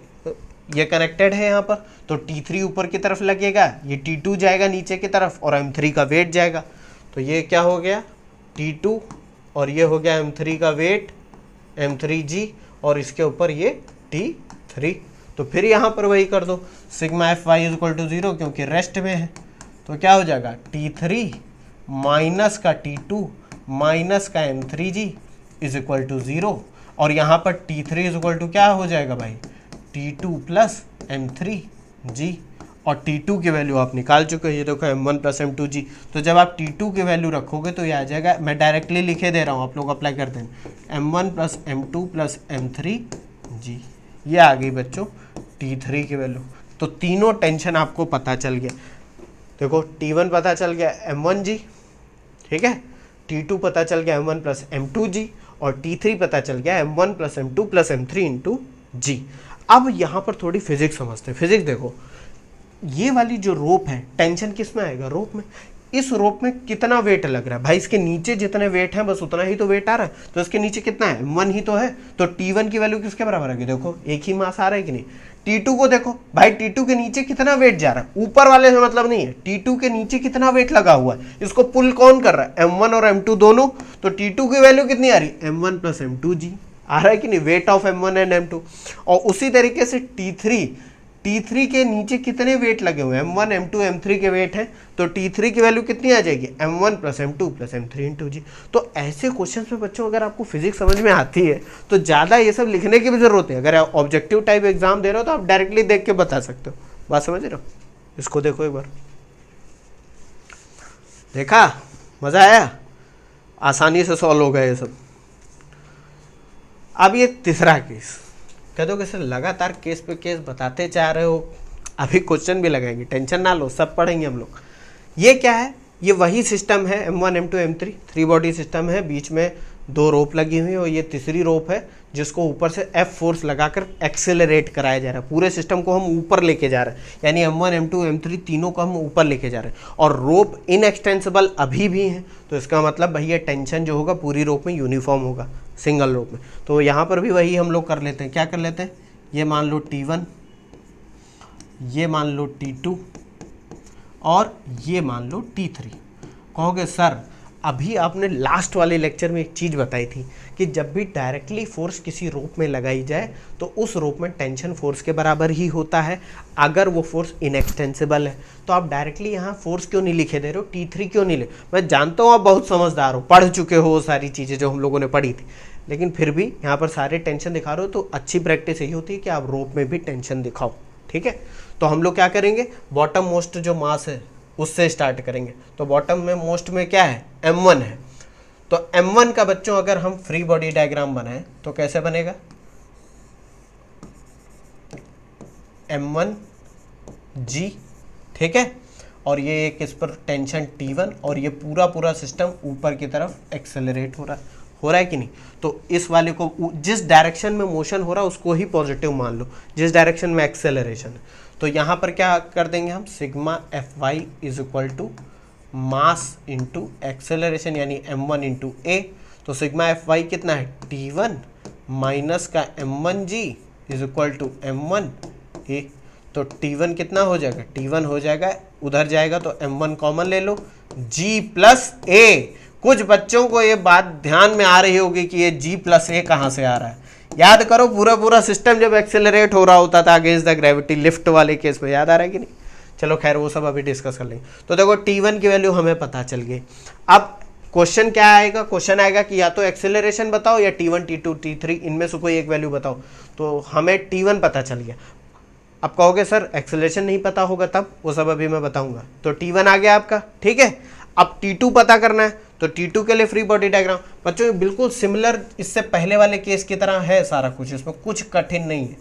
ये कनेक्टेड है यहाँ पर, तो T3 ऊपर की तरफ लगेगा, ये T2 जाएगा नीचे की तरफ और M3 का वेट जाएगा। तो ये क्या हो गया? T2 और ये हो गया M3 का वेट M3G, और इसके ऊपर ये T3। तो फिर यहाँ पर वही कर दो, sigma Fy is equal to 0 क्योंकि रेस्ट में है। तो क्या हो जाएगा? T3 माइनस का T2 माइनस का M3G इज इक्वल टू 0। और यहाँ पर T3 इज इक्वल टू क्या हो जाएगा भाई? T2 plus M3G। और T2 की वैल्यू आप निकाल चुके हो, ये देखो M1 प्लस M2G। तो जब आप T2 की वैल्यू रखोगे तो ये आ जाएगा, मैं डायरेक्टली लिखे दे रहा हूँ, आप लोग अप्लाई कर दें, M1 plus M2 plus M3G। ये आ गई बच्चों T3 की वैल्यू। तो तीनों टेंशन आपको पता चल गया। देखो T1 पता चल गया M1G, ठीक है, T2 पता चल गया M1 प्लस M2G, और T3 पता चल गया M1 plus M2 plus M3 into G। अब यहाँ पर थोड़ी फिजिक्स समझते हैं। फिजिक्स देखो, ये वाली जो रोप है, टेंशन किस में आएगा? रोप में। इस रोप में कितना वेट लग रहा है भाई? इसके नीचे जितने वेट है बस उतना ही तो वेट आ रहा है। तो इसके नीचे कितना है? M1 ही तो है। तो T1 की वैल्यू किसके बराबर आएगी? देखो एक ही मास आ रहा है कि नहीं। T2 को देखो भाई, T2 के नीचे कितना वेट जा रहा है? ऊपर वाले से मतलब नहीं है, T2 के नीचे कितना वेट लगा हुआ है, इसको पुल कौन कर रहा है? M1 और M2 दोनों। तो T2 की वैल्यू कितनी आ रही है? M1 plus M2G। आ रहा है कि नहीं, weight of M1 and M2। और उसी तरीके से T3 के नीचे कितने वेट लगे हुए हैं, M1 M2 M3 के वेट हैं, तो T3 की वैल्यू कितनी आ जाएगी, M1 plus M2 plus M3 into जी। तो ऐसे क्वेश्चन में बच्चों अगर आपको फिजिक्स समझ में आती है तो ज़्यादा ये सब लिखने की भी जरूरत है। अगर ऑब्जेक्टिव टाइप एग्जाम दे रहे हो तो आप डायरेक्टली देख के बता सकते हो, बात समझ रहे हो। इसको देखो एक बार, देखा, मज़ा आया, आसानी से सॉल्व हो गया ये सब। अब ये तीसरा केस, कह दो कि सर लगातार केस पे केस बताते जा रहे हो, अभी क्वेश्चन भी लगाएंगे, टेंशन ना लो, सब पढ़ेंगे हम लोग। ये क्या है, ये वही सिस्टम है M1 M2 M3, 3 body system है, बीच में 2 रोप लगी हुई है और ये तीसरी रोप है जिसको ऊपर से F फोर्स लगाकर एक्सेलरेट कराया जा रहा है। पूरे सिस्टम को हम ऊपर लेके जा रहे हैं, यानी M1 M2 M3 तीनों को हम ऊपर लेके जा रहे हैं। और रोप इनएक्सटेंसिबल अभी भी है, तो इसका मतलब भैया टेंशन जो होगा पूरी रोप में यूनिफॉर्म होगा, सिंगल रोप में। तो यहाँ पर भी वही हम लोग कर लेते हैं, क्या कर लेते हैं, ये मान लो T1, ये मान लो T2 और ये मान लो T3। कहोगे सर अभी आपने लास्ट वाले लेक्चर में एक चीज़ बताई थी कि जब भी डायरेक्टली फोर्स किसी रोप में लगाई जाए तो उस रोप में टेंशन फोर्स के बराबर ही होता है अगर वो फोर्स इनएक्सटेंसिबल है। तो आप डायरेक्टली यहाँ फोर्स क्यों नहीं लिखे दे रहे हो, T3 क्यों नहीं ले, मैं जानता हूँ आप बहुत समझदार हो, पढ़ चुके हो वो सारी चीज़ें जो हम लोगों ने पढ़ी थी, लेकिन फिर भी यहाँ पर सारे टेंशन दिखा रहे हो। तो अच्छी प्रैक्टिस यही होती है कि आप रोप में भी टेंशन दिखाओ, ठीक है। तो हम लोग क्या करेंगे, बॉटम मोस्ट जो मास है उससे स्टार्ट करेंगे। तो बॉटम में मोस्ट में क्या है, M1 है। तो M1 का बच्चों अगर हम फ्री बॉडी डायग्राम बनाएं तो कैसे बनेगा, M1G, ठीक है। और ये एक इस पर टेंशन T1 और ये पूरा सिस्टम ऊपर की तरफ एक्सेलरेट हो रहा है कि नहीं। तो इस वाले को जिस डायरेक्शन में मोशन हो रहा है उसको ही पॉजिटिव मान लो, जिस डायरेक्शन में एक्सेलरेशन है। तो यहाँ पर क्या कर देंगे हम, sigma Fy is equal to mass into acceleration यानी M1 इंटू ए। तो सिग्मा Fy कितना है, T1 माइनस का M1G is equal to M1 ए। तो T1 कितना हो जाएगा, T1 हो जाएगा, उधर जाएगा तो M1 कॉमन ले लो, G प्लस ए। कुछ बच्चों को ये बात ध्यान में आ रही होगी कि ये G प्लस ए कहाँ से आ रहा है। याद करो पूरा सिस्टम जब एक्सेलरेट हो रहा होता था अगेंस्ट द ग्रेविटी, लिफ्ट वाले केस में, याद आ रहा है कि नहीं। चलो खैर वो सब अभी डिस्कस कर लेंगे। तो देखो T1 की वैल्यू हमें पता चल गई। अब क्वेश्चन क्या आएगा, क्वेश्चन आएगा कि या तो एक्सेलरेशन बताओ या T1 T2 T3 इनमें से कोई एक वैल्यू बताओ। तो हमें T1 पता चल गया। अब कहोगे सर एक्सेलरेशन नहीं पता होगा, तब वो सब अभी मैं बताऊंगा। तो T1 आ गया आपका, ठीक है। अब T2 पता करना है, तो T2 के लिए फ्री बॉडी डायग्राम बच्चों बिल्कुल सिमिलर इससे पहले वाले केस की तरह है सारा कुछ, इसमें कुछ कठिन नहीं है।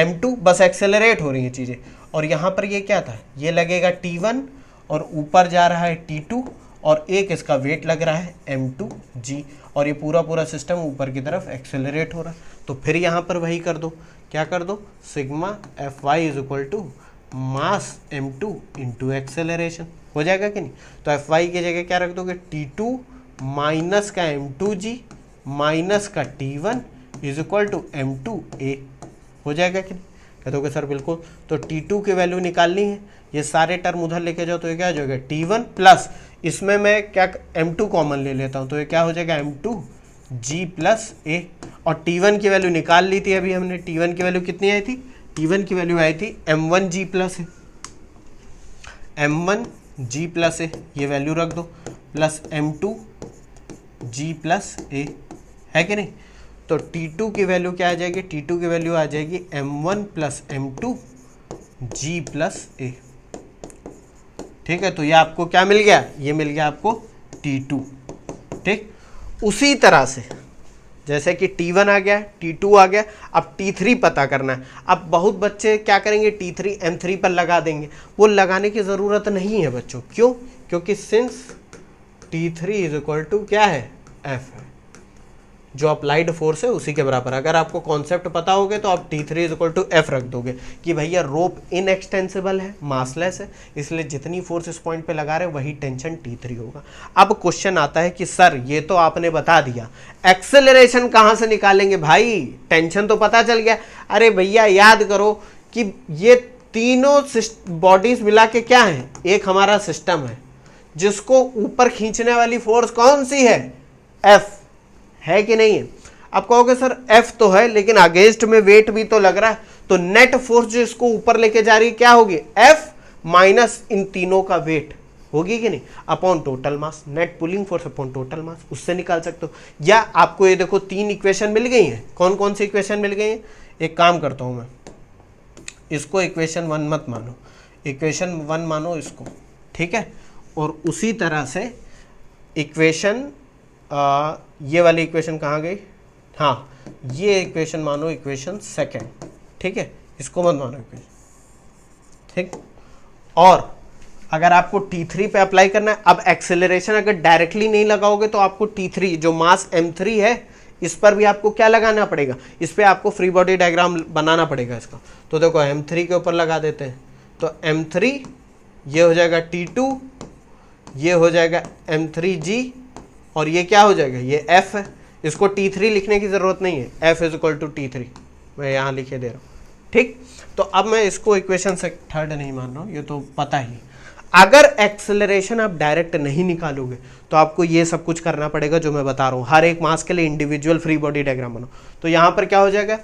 M2 बस एक्सेलरेट हो रही है चीज़ें, और यहाँ पर ये क्या था, ये लगेगा T1 और ऊपर जा रहा है T2 और एक इसका वेट लग रहा है M2G, और ये पूरा सिस्टम ऊपर की तरफ एक्सेलरेट हो रहा है। तो फिर यहाँ पर वही कर दो, क्या कर दो, sigma Fy is equal to mass M2 into acceleration, हो जाएगा कि नहीं। तो Fy की जगह क्या रख दोगे, T2 माइनस का M2G माइनस का T1 is equal to M2A, हो जाएगा कि नहीं। कह दोगे सर बिल्कुल। तो T2 की वैल्यू निकालनी है, ये सारे टर्म उधर लेके जाओ तो ये क्या हो जाएगा, T1 प्लस इसमें मैं क्या M2 कॉमन ले लेता हूँ तो ये क्या हो जाएगा, M2G प्लस A। और T1 की वैल्यू निकाल ली थी अभी हमने, T1 की वैल्यू कितनी आई थी, T1 की वैल्यू आई थी M1G plus A, M1G plus A, ये वैल्यू रख दो, प्लस M2G प्लस A, है कि नहीं। तो T2 की वैल्यू क्या आ जाएगी, T2 की वैल्यू आ जाएगी M1 plus M2G plus A, ठीक है। तो ये आपको क्या मिल गया, ये मिल गया आपको T2, ठीक। उसी तरह से जैसे कि T1 आ गया, T2 आ गया, अब T3 पता करना है। अब बहुत बच्चे क्या करेंगे, T3 M3 पर लगा देंगे, वो लगाने की ज़रूरत नहीं है बच्चों। क्यों, क्योंकि since T3 is equal to क्या है, F है, जो अप्लाइड फोर्स है उसी के बराबर। अगर आपको कॉन्सेप्ट पता होगे तो आप T3 is equal to F रख दोगे कि भैया रोप इनएक्सटेंसिबल है, मासलेस है, इसलिए जितनी फोर्स इस पॉइंट पे लगा रहे हैं वही टेंशन T3 होगा। अब क्वेश्चन आता है कि सर ये तो आपने बता दिया, एक्सेलरेशन कहाँ से निकालेंगे भाई, टेंशन तो पता चल गया। अरे भैया याद करो कि ये तीनों बॉडीज मिला के क्या है, एक हमारा सिस्टम है जिसको ऊपर खींचने वाली फोर्स कौन सी है, F, है कि नहीं है। आप कहोगे सर F तो है लेकिन अगेंस्ट में वेट भी तो लग रहा है, तो नेट फोर्स जो इसको ऊपर लेके जा रही है क्या होगी, F माइनस इन तीनों का वेट होगी कि नहीं, upon total mass, net pulling force upon total मास, उससे निकाल सकते हो। या आपको ये देखो 3 इक्वेशन मिल गई हैं, कौन कौन सी इक्वेशन मिल गई हैं, एक काम करता हूं मैं, इसको इक्वेशन 1 मत मानो, इक्वेशन 1 मानो इसको, ठीक है। और उसी तरह से इक्वेशन ये वाली इक्वेशन कहाँ गई, हाँ ये इक्वेशन मानो इक्वेशन सेकेंड, ठीक है, इसको मत मानो इक्वेशन, ठीक। और अगर आपको T3 पे अप्लाई करना है, अब एक्सेलरेशन अगर डायरेक्टली नहीं लगाओगे तो आपको T3 जो मास M3 है इस पर भी आपको क्या लगाना पड़ेगा, इस पे आपको फ्री बॉडी डायग्राम बनाना पड़ेगा इसका। तो देखो M3 के ऊपर लगा देते हैं, तो M3 ये हो जाएगा T2, ये हो जाएगा M3G, और ये क्या हो जाएगा, ये F है। इसको T3 लिखने की ज़रूरत नहीं है, F is equal to T3 मैं यहाँ लिखे दे रहा हूँ, ठीक। तो अब मैं इसको इक्वेशन से थर्ड नहीं मान रहा हूँ, ये तो पता ही। अगर एक्सेलरेशन आप डायरेक्ट नहीं निकालोगे तो आपको ये सब कुछ करना पड़ेगा जो मैं बता रहा हूँ, हर एक मास के लिए इंडिविजुअल फ्री बॉडी डायग्राम बनाओ। तो यहाँ पर क्या हो जाएगा,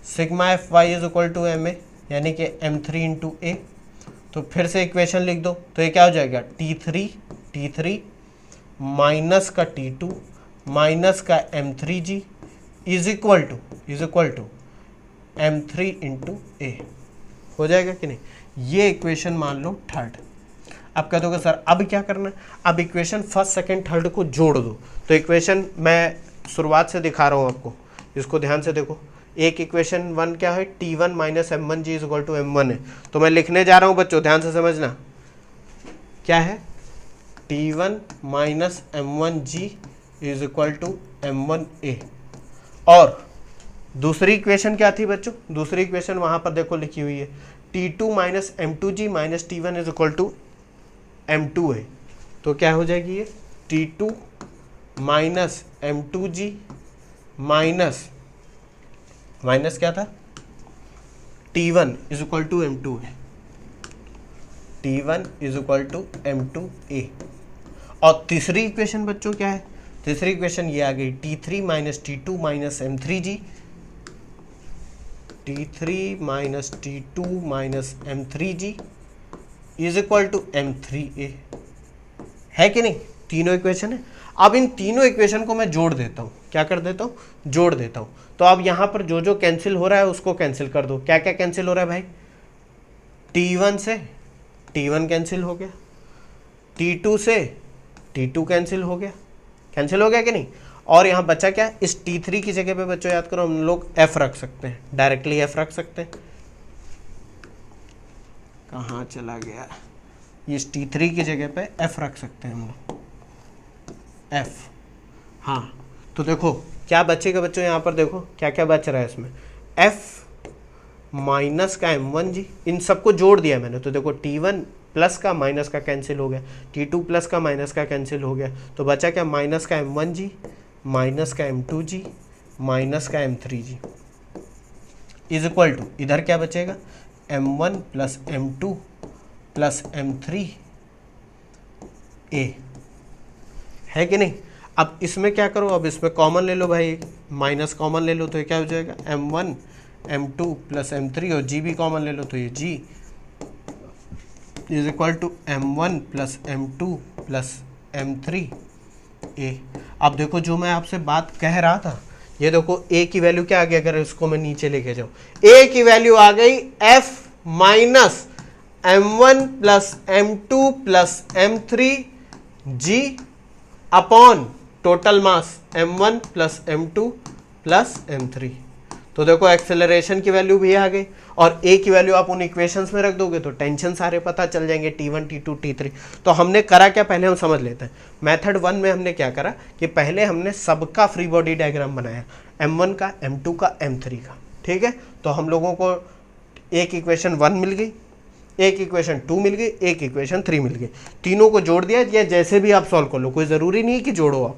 sigma Fy is equal to Ma, यानी कि M3 इंटू ए। तो फिर से इक्वेशन लिख दो, तो ये क्या हो जाएगा, T3 माइनस का T2 माइनस का M3G is equal to M3 into A, हो जाएगा कि नहीं। ये इक्वेशन मान लो थर्ड। अब कह दोगे सर अब क्या करना है, अब इक्वेशन फर्स्ट सेकंड थर्ड को जोड़ दो। तो इक्वेशन मैं शुरुआत से दिखा रहा हूँ आपको, इसको ध्यान से देखो। एक इक्वेशन 1 क्या है, T1 minus M1G is equal to M1 है। तो मैं लिखने जा रहा हूँ बच्चों, ध्यान से समझना, क्या है, T1 minus M1G is equal to M1A। और दूसरी इक्वेशन क्या थी बच्चों, दूसरी इक्वेशन वहां पर देखो लिखी हुई है, T2 minus M2G minus T1 is equal to M2 है। तो क्या हो जाएगी ये, T2 माइनस M2G माइनस क्या था, T1 is equal to M2 है, T1 is equal to M2A। और तीसरी इक्वेशन बच्चों क्या है, तीसरी इक्वेशन ये आ गई, T3 minus T2 minus M3G, T3 minus T2 minus M3G is equal to M3A, है कि नहीं। तीनों इक्वेशन है। अब इन तीनों इक्वेशन को मैं जोड़ देता हूँ, क्या कर देता हूँ, जोड़ देता हूँ। तो अब यहाँ पर जो जो कैंसिल हो रहा है उसको कैंसिल कर दो। क्या क्या कैंसिल हो रहा है भाई, T1 से T1 कैंसिल हो गया, T2 से T2 कैंसिल हो गया कि नहीं। और यहाँ बचा क्या, इस T3 की जगह पे बच्चों याद करो हम लोग F रख सकते हैं, डायरेक्टली F रख सकते हैं। कहाँ चला गया, इस T3 की जगह पे F रख सकते हैं हम लोग, F। हाँ तो देखो क्या बचेगा बच्चों, यहाँ पर देखो क्या क्या बच रहा है इसमें, F माइनस का M1G, इन सबको जोड़ दिया मैंने। तो देखो T1 प्लस का माइनस का कैंसिल हो गया, T2 प्लस का माइनस का कैंसिल हो गया, तो बचा क्या, माइनस का M1G माइनस का M2G माइनस का M3G इज इक्वल टू, इधर क्या बचेगा, M1 plus M2 plus M3A, है कि नहीं। अब इसमें क्या करो, अब इसमें कॉमन ले लो भाई, माइनस कॉमन ले लो, तो ये क्या हो जाएगा, M1 M2 प्लस M3, और G भी कॉमन ले लो, तो ये G is equal to M1 plus M2 plus M3A। अब देखो जो मैं आपसे बात कह रहा था, ये देखो A की वैल्यू क्या आ गई, अगर इसको मैं नीचे लेके जाऊँ, A की वैल्यू आ गई F minus M1 plus M2 plus M3G upon total mass M1 plus M2 plus M3। तो देखो एक्सेलरेशन की वैल्यू भी आ गई, और A की वैल्यू आप उन इक्वेशंस में रख दोगे तो टेंशन सारे पता चल जाएंगे, T1 T2 T3। तो हमने करा क्या, पहले हम समझ लेते हैं। मेथड 1 में हमने क्या करा कि पहले हमने सबका फ्री बॉडी डायग्राम बनाया, M1 का, M2 का, M3 का, ठीक है। तो हम लोगों को एक इक्वेशन 1 मिल गई, एक इक्वेशन 2 मिल गई, एक इक्वेशन 3 मिल गई, तीनों को जोड़ दिया, या जैसे भी आप सॉल्व कर लो, कोई ज़रूरी नहीं कि जोड़ो आप।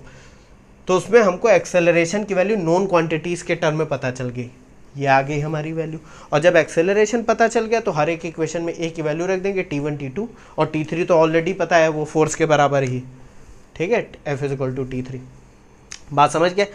तो उसमें हमको एक्सेलरेशन की वैल्यू नॉन क्वांटिटीज़ के टर्म में पता चल गई, ये आ गई हमारी वैल्यू। और जब एक्सेलरेशन पता चल गया तो हर एक इक्वेशन में A की वैल्यू रख देंगे, T1 T2, और T3 तो ऑलरेडी पता है वो फोर्स के बराबर ही, ठीक है, F is equal to T3। बात समझ गए।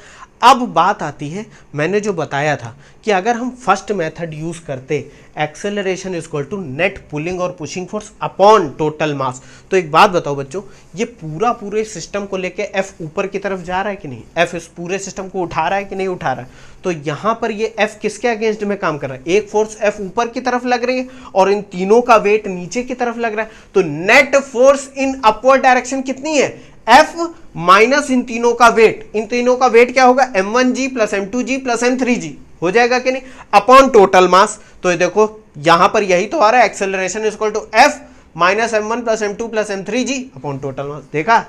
अब बात आती है, मैंने जो बताया था कि अगर हम फर्स्ट मेथड यूज करते, acceleration is equal to net pulling और pushing force upon total mass, तो एक बात बताओ बच्चों, ये पूरे सिस्टम को लेके एफ ऊपर की तरफ जा रहा है कि नहीं, एफ इस पूरे सिस्टम को उठा रहा है कि नहीं उठा रहा है, तो यहां पर ये एफ किसके अगेंस्ट में काम कर रहा है, एक फोर्स एफ ऊपर की तरफ लग रही है और इन तीनों का वेट नीचे की तरफ लग रहा है, तो net force in upward direction कितनी है, एफ माइनस इन तीनों का वेट, इन तीनों का वेट क्या होगा, m1g plus m2g plus m3g हो जाएगा कि नहीं, अपॉन टोटल मास। तो ये देखो यहां पर यही तो आ रहा है, acceleration is equal to F minus m1 plus m2 plus m3g upon total mass. देखा,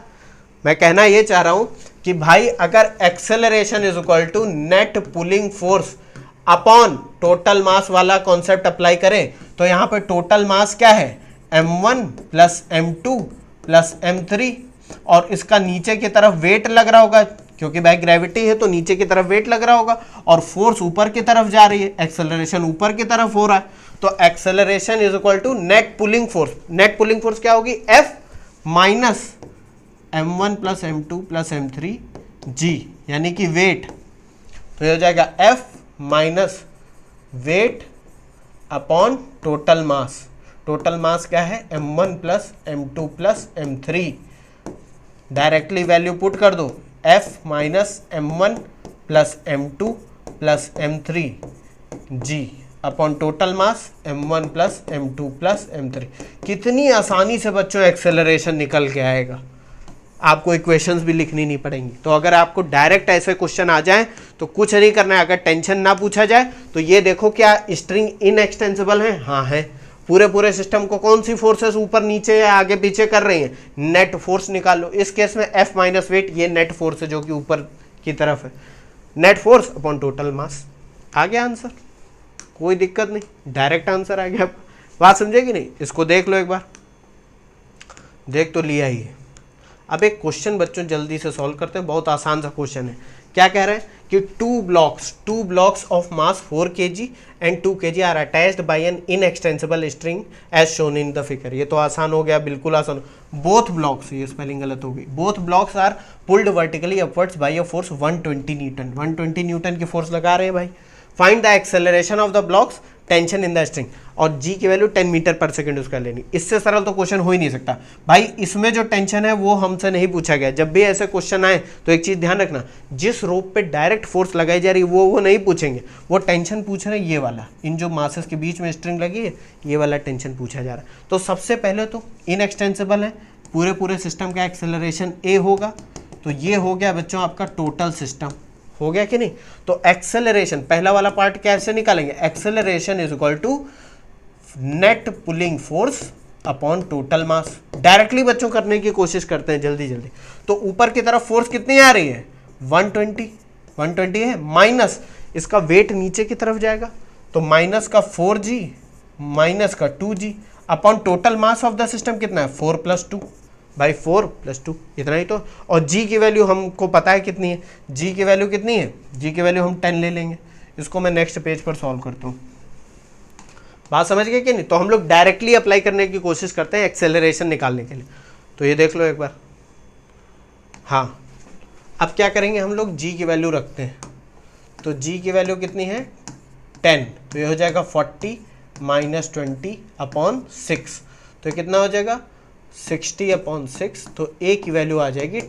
मैं कहना ये चाह रहा हूं कि भाई अगर acceleration is equal to net pulling force upon total mass वाला कॉन्सेप्ट अप्लाई करें, तो यहां पर टोटल मास क्या है, m1 plus m2 plus m3, और इसका नीचे की तरफ वेट लग रहा होगा, क्योंकि भाई ग्रेविटी है तो नीचे की तरफ वेट लग रहा होगा, और फोर्स ऊपर की तरफ जा रही है, एक्सेलरेशन ऊपर की तरफ हो रहा है, तो acceleration is equal to net pulling force, net pulling force क्या होगी, F minus m1 plus m2 plus m3 g, यानी कि वेट, तो ये हो जाएगा F minus weight upon total mass, total mass क्या है, m1 plus m2 plus m3, directly value put कर दो, f minus m1 plus m2 plus m3 g upon total mass m1 plus m2 plus m3। कितनी आसानी से बच्चों acceleration निकल के आएगा, आपको इक्वेशंस भी लिखनी नहीं पड़ेंगी। तो अगर आपको डायरेक्ट ऐसे क्वेश्चन आ जाए तो कुछ नहीं करना है, अगर टेंशन ना पूछा जाए तो ये देखो क्या स्ट्रिंग इनएक्सटेंसिबल है, हाँ है, पूरे सिस्टम को कौन सी फोर्सेस ऊपर नीचे या आगे पीछे कर रही हैं, नेट फोर्स निकालो। इस केस में एफ माइनस वेट, ये नेट फोर्स है जो कि ऊपर की तरफ है, net force upon total mass. आ गया आंसर, कोई दिक्कत नहीं, डायरेक्ट आंसर आ गया। बात समझे कि नहीं, इसको देख लो एक बार, देख तो लिया ही है। अब एक क्वेश्चन बच्चों जल्दी से सॉल्व करते हैं, बहुत आसान सा क्वेश्चन है। क्या कह रहे हैं कि two blocks of mass 4 kg and 2 kg are attached by an inextensible string as shown in the figure. ये तो आसान हो गया, बिल्कुल आसान। बोथ ब्लॉक्स, ये स्पेलिंग गलत हो गई, both blocks are pulled vertically upwards bye a force 120 Newton, 120 Newton की फोर्स लगा रहे हैं भाई। Find the acceleration of the blocks, tension in the string, और जी की वैल्यू 10 मीटर पर सेकंड उसका लेनी। इससे सरल तो क्वेश्चन हो ही नहीं सकता भाई। इसमें जो टेंशन है वो हमसे नहीं पूछा गया। जब भी ऐसे क्वेश्चन आए तो एक चीज ध्यान रखना, जिस रोप पे डायरेक्ट फोर्स लगाई जा रही है वो नहीं पूछेंगे, वो टेंशन पूछ रहे हैं ये वाला, इन जो मासेस के बीच में स्ट्रिंग लगी है ये वाला टेंशन पूछा जा रहा है। तो सबसे पहले तो इनएक्सटेंसिबल है, पूरे सिस्टम का एक्सेलरेशन ए होगा, तो ये हो गया बच्चों आपका टोटल सिस्टम, हो गया कि नहीं। तो एक्सेलरेशन पहला वाला पार्ट कैसे निकालेंगे, acceleration is equal to net pulling force upon total mass. Directly बच्चों करने की कोशिश करते हैं जल्दी जल्दी। तो ऊपर की तरफ फोर्स कितनी आ रही है, 120 है, माइनस इसका वेट नीचे की तरफ जाएगा, तो माइनस का 4g माइनस का 2g upon total mass of the system कितना है, 4 + 2 बाई 4 + 2, इतना ही तो। और g की वैल्यू हमको पता है कितनी है, g की वैल्यू कितनी है, g की वैल्यू हम 10 ले लेंगे। इसको मैं नेक्स्ट पेज पर सॉल्व करता हूँ। बात समझ गए कि नहीं। तो हम लोग डायरेक्टली अप्लाई करने की कोशिश करते हैं एक्सेलरेशन निकालने के लिए। तो ये देख लो एक बार, हाँ अब क्या करेंगे हम लोग, g की वैल्यू रखते हैं, तो g की वैल्यू कितनी है 10, तो ये हो जाएगा 40 - 20 अपॉन 6, तो कितना हो जाएगा 60 अपॉन 6, तो a की वैल्यू आ जाएगी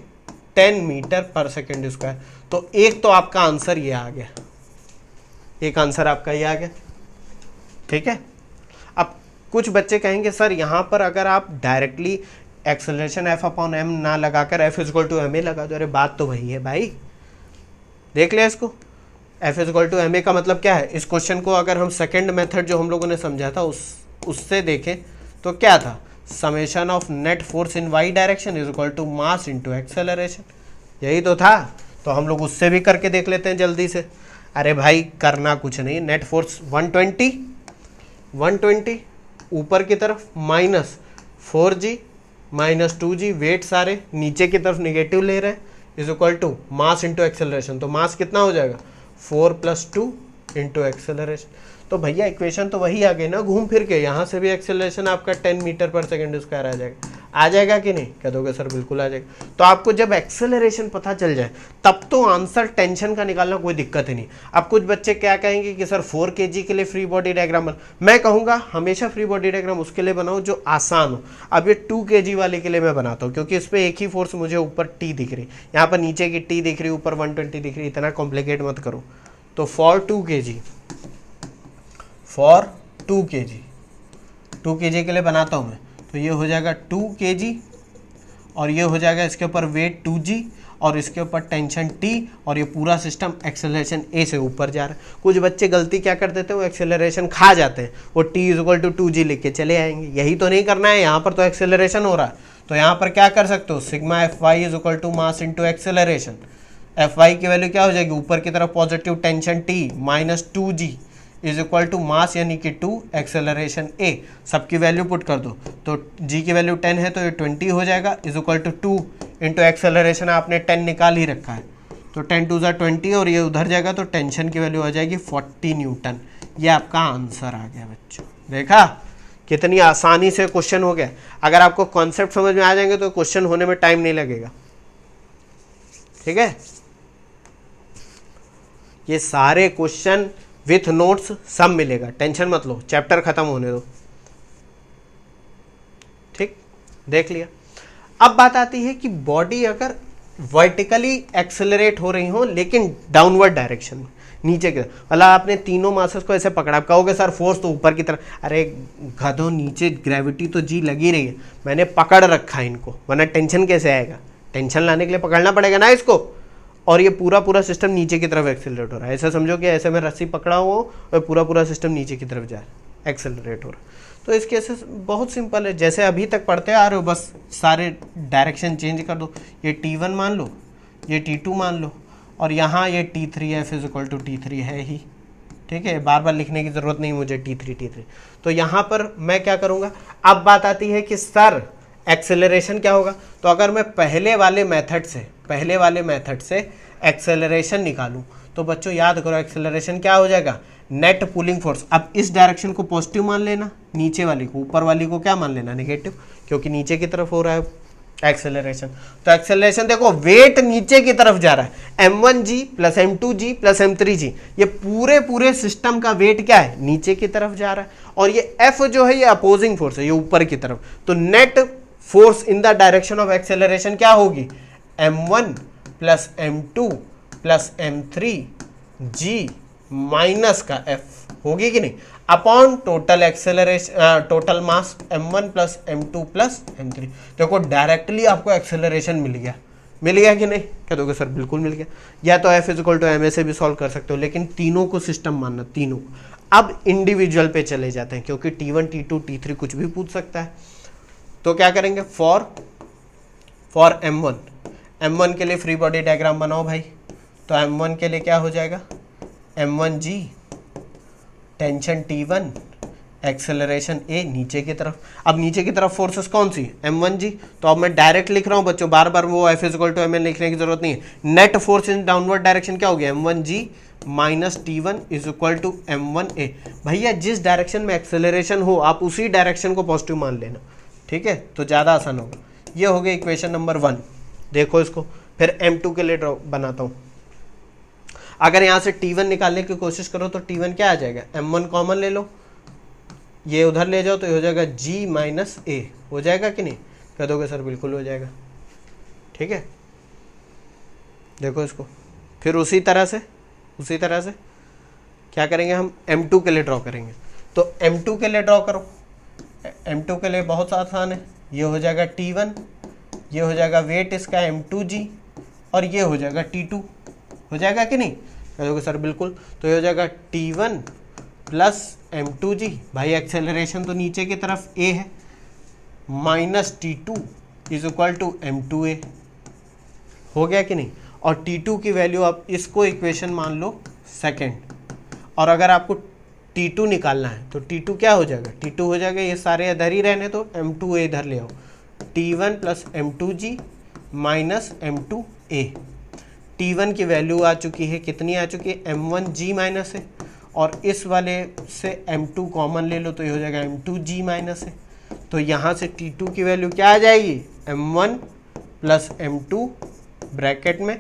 10 मीटर पर सेकेंड स्क्वायर। तो एक तो आपका आंसर ये आ गया, एक आंसर आपका ये आ गया, ठीक है। अब कुछ बच्चे कहेंगे सर यहाँ पर अगर आप directly acceleration f upon m ना लगाकर f = ma लगा दो। अरे बात तो वही है भाई, देख लिया इसको, f = ma का मतलब क्या है। इस क्वेश्चन को अगर हम सेकंड मेथड जो हम लोगों ने समझा था उससे देखें तो क्या था, summation of net force in y direction is equal to mass into acceleration, यही तो था। तो हम लोग उससे भी करके देख लेते हैं जल्दी से। अरे भाई करना कुछ नहीं, नेट फोर्स 120 ऊपर की तरफ minus 4g minus 2g, wait सारे नीचे की तरफ निगेटिव ले रहे हैं, is equal to mass into acceleration. तो मास कितना हो जाएगा 4 + 2 इंटू एक्सेलरेशन। तो भैया इक्वेशन तो वही आ गई ना घूम फिर के, यहाँ से भी एक्सेलरेशन आपका 10 मीटर पर सेकेंड स्क्वायर आ जाएगा। आ जाएगा कि नहीं? कह दोगे सर बिल्कुल आ जाएगा। तो आपको जब एक्सेलरेशन पता चल जाए तब तो आंसर टेंशन का निकालना कोई दिक्कत ही नहीं। अब कुछ बच्चे क्या कहेंगे कि सर 4 kg के लिए फ्री बॉडी डायग्राम बना, मैं कहूँगा हमेशा फ्री बॉडी डायग्राम उसके लिए बनाओ जो आसान हो। अब ये 2 kg वाले के लिए मैं बनाता हूँ क्योंकि इस पर एक ही फोर्स मुझे ऊपर टी दिख रही, यहाँ पर नीचे की टी दिख रही, ऊपर 120 दिख रही, इतना कॉम्प्लिकेट मत करो। तो फॉर 2 kg, फॉर 2 kg के लिए बनाता हूँ मैं, तो ये हो जाएगा 2 kg और ये हो जाएगा इसके ऊपर वेट 2g और इसके ऊपर टेंशन t और ये पूरा सिस्टम एक्सेलरेशन a से ऊपर जा रहा है। कुछ बच्चे गलती क्या कर देते हैं, वो एक्सेलरेशन खा जाते हैं, वो t = 2g लिख के चले आएंगे। यही तो नहीं करना है, यहाँ पर तो एक्सेलरेशन हो रहा है। तो यहाँ पर क्या कर सकते हो, सिग्मा Fy = मास इंटू एक्सेलरेशन। Fy की वैल्यू क्या हो जाएगी, ऊपर की तरफ positive tension t minus 2g = मास यानी कि 2 एक्सेलरेशन a। सबकी वैल्यू पुट कर दो, तो g की वैल्यू 10 है तो ये 20 हो जाएगा, = 2 इंटू एक्सेलरेशन आपने 10 निकाल ही रखा है, तो 10 2 = 20 और ये उधर जाएगा तो टेंशन की वैल्यू आ जाएगी 40 न्यूटन। ये आपका आंसर आ गया बच्चों। देखा कितनी आसानी से क्वेश्चन हो गया। अगर आपको कॉन्सेप्ट समझ में आ जाएंगे तो क्वेश्चन होने में टाइम नहीं लगेगा। ठीक है, ये सारे क्वेश्चन विथ नोट्स सब मिलेगा, टेंशन मत लो, चैप्टर खत्म होने दो। ठीक, देख लिया। अब बात आती है कि बॉडी अगर वर्टिकली एक्सेलरेट हो रही हो लेकिन डाउनवर्ड डायरेक्शन में, नीचे की मतलब आपने तीनों मासेस को ऐसे पकड़ा, आप कहोगे सर फोर्स तो ऊपर की तरफ, अरे गधो नीचे ग्रेविटी तो जी लगी रही है, मैंने पकड़ रखा है इनको, वरना टेंशन कैसे आएगा? टेंशन लाने के लिए पकड़ना पड़ेगा ना इसको, और ये पूरा सिस्टम नीचे की तरफ एक्सेलरेट हो रहा है। ऐसा समझो कि ऐसे मैं रस्सी पकड़ा हुआ हूँ और पूरा सिस्टम नीचे की तरफ जा रहा है, एक्सेलरेट हो रहा है। तो इस केस बहुत सिंपल है, जैसे अभी तक पढ़ते आ रहे हो, बस सारे डायरेक्शन चेंज कर दो। ये T1 मान लो, ये T2 मान लो, और यहाँ ये T3F = T3 है ही। ठीक है, बार बार लिखने की ज़रूरत नहीं मुझे T3। तो यहाँ पर मैं क्या करूँगा, अब बात आती है कि सर एक्सेलरेशन क्या होगा। तो अगर मैं पहले वाले मेथड से एक्सेलरेशन निकालूं तो बच्चों याद करो एक्सेलरेशन क्या हो जाएगा, नेट पुलिंग फोर्स। अब इस डायरेक्शन को पॉजिटिव मान लेना, नीचे वाली को, ऊपर वाली को क्या मान लेना, नेगेटिव, क्योंकि नीचे की तरफ हो रहा है एक्सेलरेशन। तो एक्सेलरेशन देखो, वेट नीचे की तरफ जा रहा है, m1g + m2g + m3g, ये पूरे सिस्टम का वेट क्या है, नीचे की तरफ जा रहा है। और ये F जो है ये अपोजिंग फोर्स है, ये ऊपर की तरफ। तो net force in the direction of acceleration क्या होगी, m1 + m2 + m3g माइनस का F होगी कि नहीं, upon total acceleration, total mass m1 + m2 + m3। देखो डायरेक्टली आपको एक्सेलरेशन मिल गया कि नहीं? कह दोगे सर बिल्कुल मिल गया। या तो F = ma से भी सॉल्व कर सकते हो, लेकिन तीनों को सिस्टम मानना, तीनों को। अब इंडिविजुअल पे चले जाते हैं क्योंकि T1 T2 T3 कुछ भी पूछ सकता है। तो क्या करेंगे, फॉर m1 के लिए फ्री बॉडी डायग्राम बनाओ भाई। तो m1 के लिए क्या हो जाएगा, m1g, tension T1, acceleration a नीचे की तरफ। अब नीचे की तरफ फोर्सेस कौन सी, m1g। तो अब मैं डायरेक्ट लिख रहा हूँ बच्चों, बार बार वो F = ma लिखने की जरूरत नहीं है। Net force in downward direction क्या हो गया, m1g - T1 = m1a। भैया जिस डायरेक्शन में एक्सेलरेशन हो आप उसी डायरेक्शन को पॉजिटिव मान लेना। ठीक है, तो ज़्यादा आसान होगा। ये हो गया इक्वेशन नंबर 1। देखो इसको, फिर m2 के लिए ड्रॉ बनाता हूँ। अगर यहाँ से T1 निकालने की कोशिश करो तो T1 क्या आ जाएगा, m1 कॉमन ले लो, ये उधर ले जाओ तो ये हो जाएगा g - a। हो जाएगा कि नहीं? कह दोगे सर बिल्कुल हो जाएगा। ठीक है, देखो इसको, फिर उसी तरह से क्या करेंगे, हम m2 के लिए ड्रॉ करेंगे। तो m2 के लिए ड्रॉ करो, m2 के लिए बहुत आसान है, ये हो जाएगा T1, ये हो जाएगा वेट इसका m2g, और ये हो जाएगा T2। हो जाएगा कि नहीं? कहोगे सर बिल्कुल। तो ये हो जाएगा T1 + m2g, भाई एक्सेलरेशन तो नीचे की तरफ a है, माइनस T2 = m2a। हो गया कि नहीं? और T2 की वैल्यू आप इसको इक्वेशन मान लो सेकेंड, और अगर आपको T2 निकालना है तो T2 क्या हो जाएगा, T2 हो जाएगा, ये सारे इधर ही रहने तो m2a इधर ले आओ, T1 + m2g - m2a। T1 की वैल्यू आ चुकी है, कितनी आ चुकी है, m1g - है, और इस वाले से m2 कॉमन ले लो तो ये हो जाएगा m2g - है। तो यहाँ से T2 की वैल्यू क्या आ जाएगी, m1 प्लस m2 ब्रैकेट में,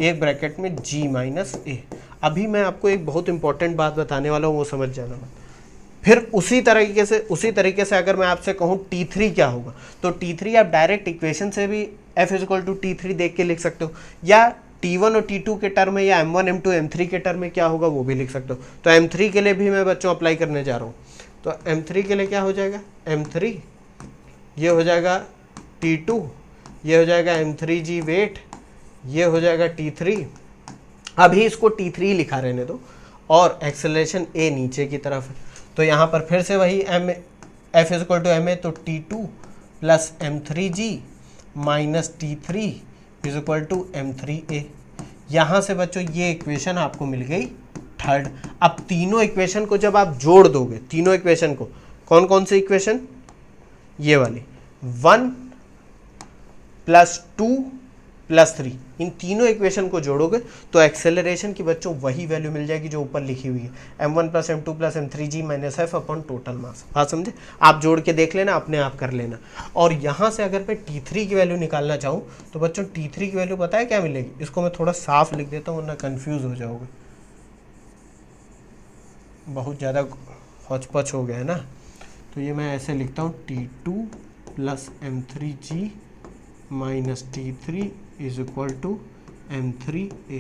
एक ब्रैकेट में g माइनस ए। अभी मैं आपको एक बहुत इंपॉर्टेंट बात बताने वाला हूँ, वो समझ जाना। फिर उसी तरीके से अगर मैं आपसे कहूँ T3 क्या होगा, तो T3 आप डायरेक्ट इक्वेशन से भी F इक्वल टू T3 देख के लिख सकते हो, या T1 और T2 के टर्म में, या M1 M2 M3 के टर्म में क्या होगा वो भी लिख सकते हो। तो M3 के लिए भी मैं बच्चों अप्लाई करने जा रहा हूँ। तो M3 के लिए क्या हो जाएगा, M3 ये हो जाएगा T2, ये हो जाएगा M3G वेट, ये हो जाएगा T3। अभी इसको T3 लिखा रहने दो, और एक्सेलरेशन A नीचे की तरफ है। तो यहाँ पर फिर से वही F equal to m a, तो T2 plus M3G minus T3 is equal to M3A। यहाँ से बच्चों ये इक्वेशन आपको मिल गई थर्ड। अब तीनों इक्वेशन को जब आप जोड़ दोगे, तीनों इक्वेशन को, कौन कौन सी इक्वेशन, ये वाली 1 प्लस 2 प्लस 3, इन तीनों इक्वेशन को जोड़ोगे तो एक्सेलरेशन की बच्चों वही वैल्यू मिल जाएगी जो ऊपर लिखी हुई है, m1 plus m2 plus m3g minus f upon total मास। बात समझे, आप जोड़ के देख लेना, अपने आप कर लेना। और यहाँ से अगर मैं T3 की वैल्यू निकालना चाहूँ तो बच्चों T3 की वैल्यू पता है क्या मिलेगी, इसको मैं थोड़ा साफ लिख देता हूँ वरना कन्फ्यूज़ हो जाओगे, बहुत ज़्यादा हौच-पच हो गया है ना। तो ये मैं ऐसे लिखता हूँ T2 plus M3G minus T3 is equal to M3A।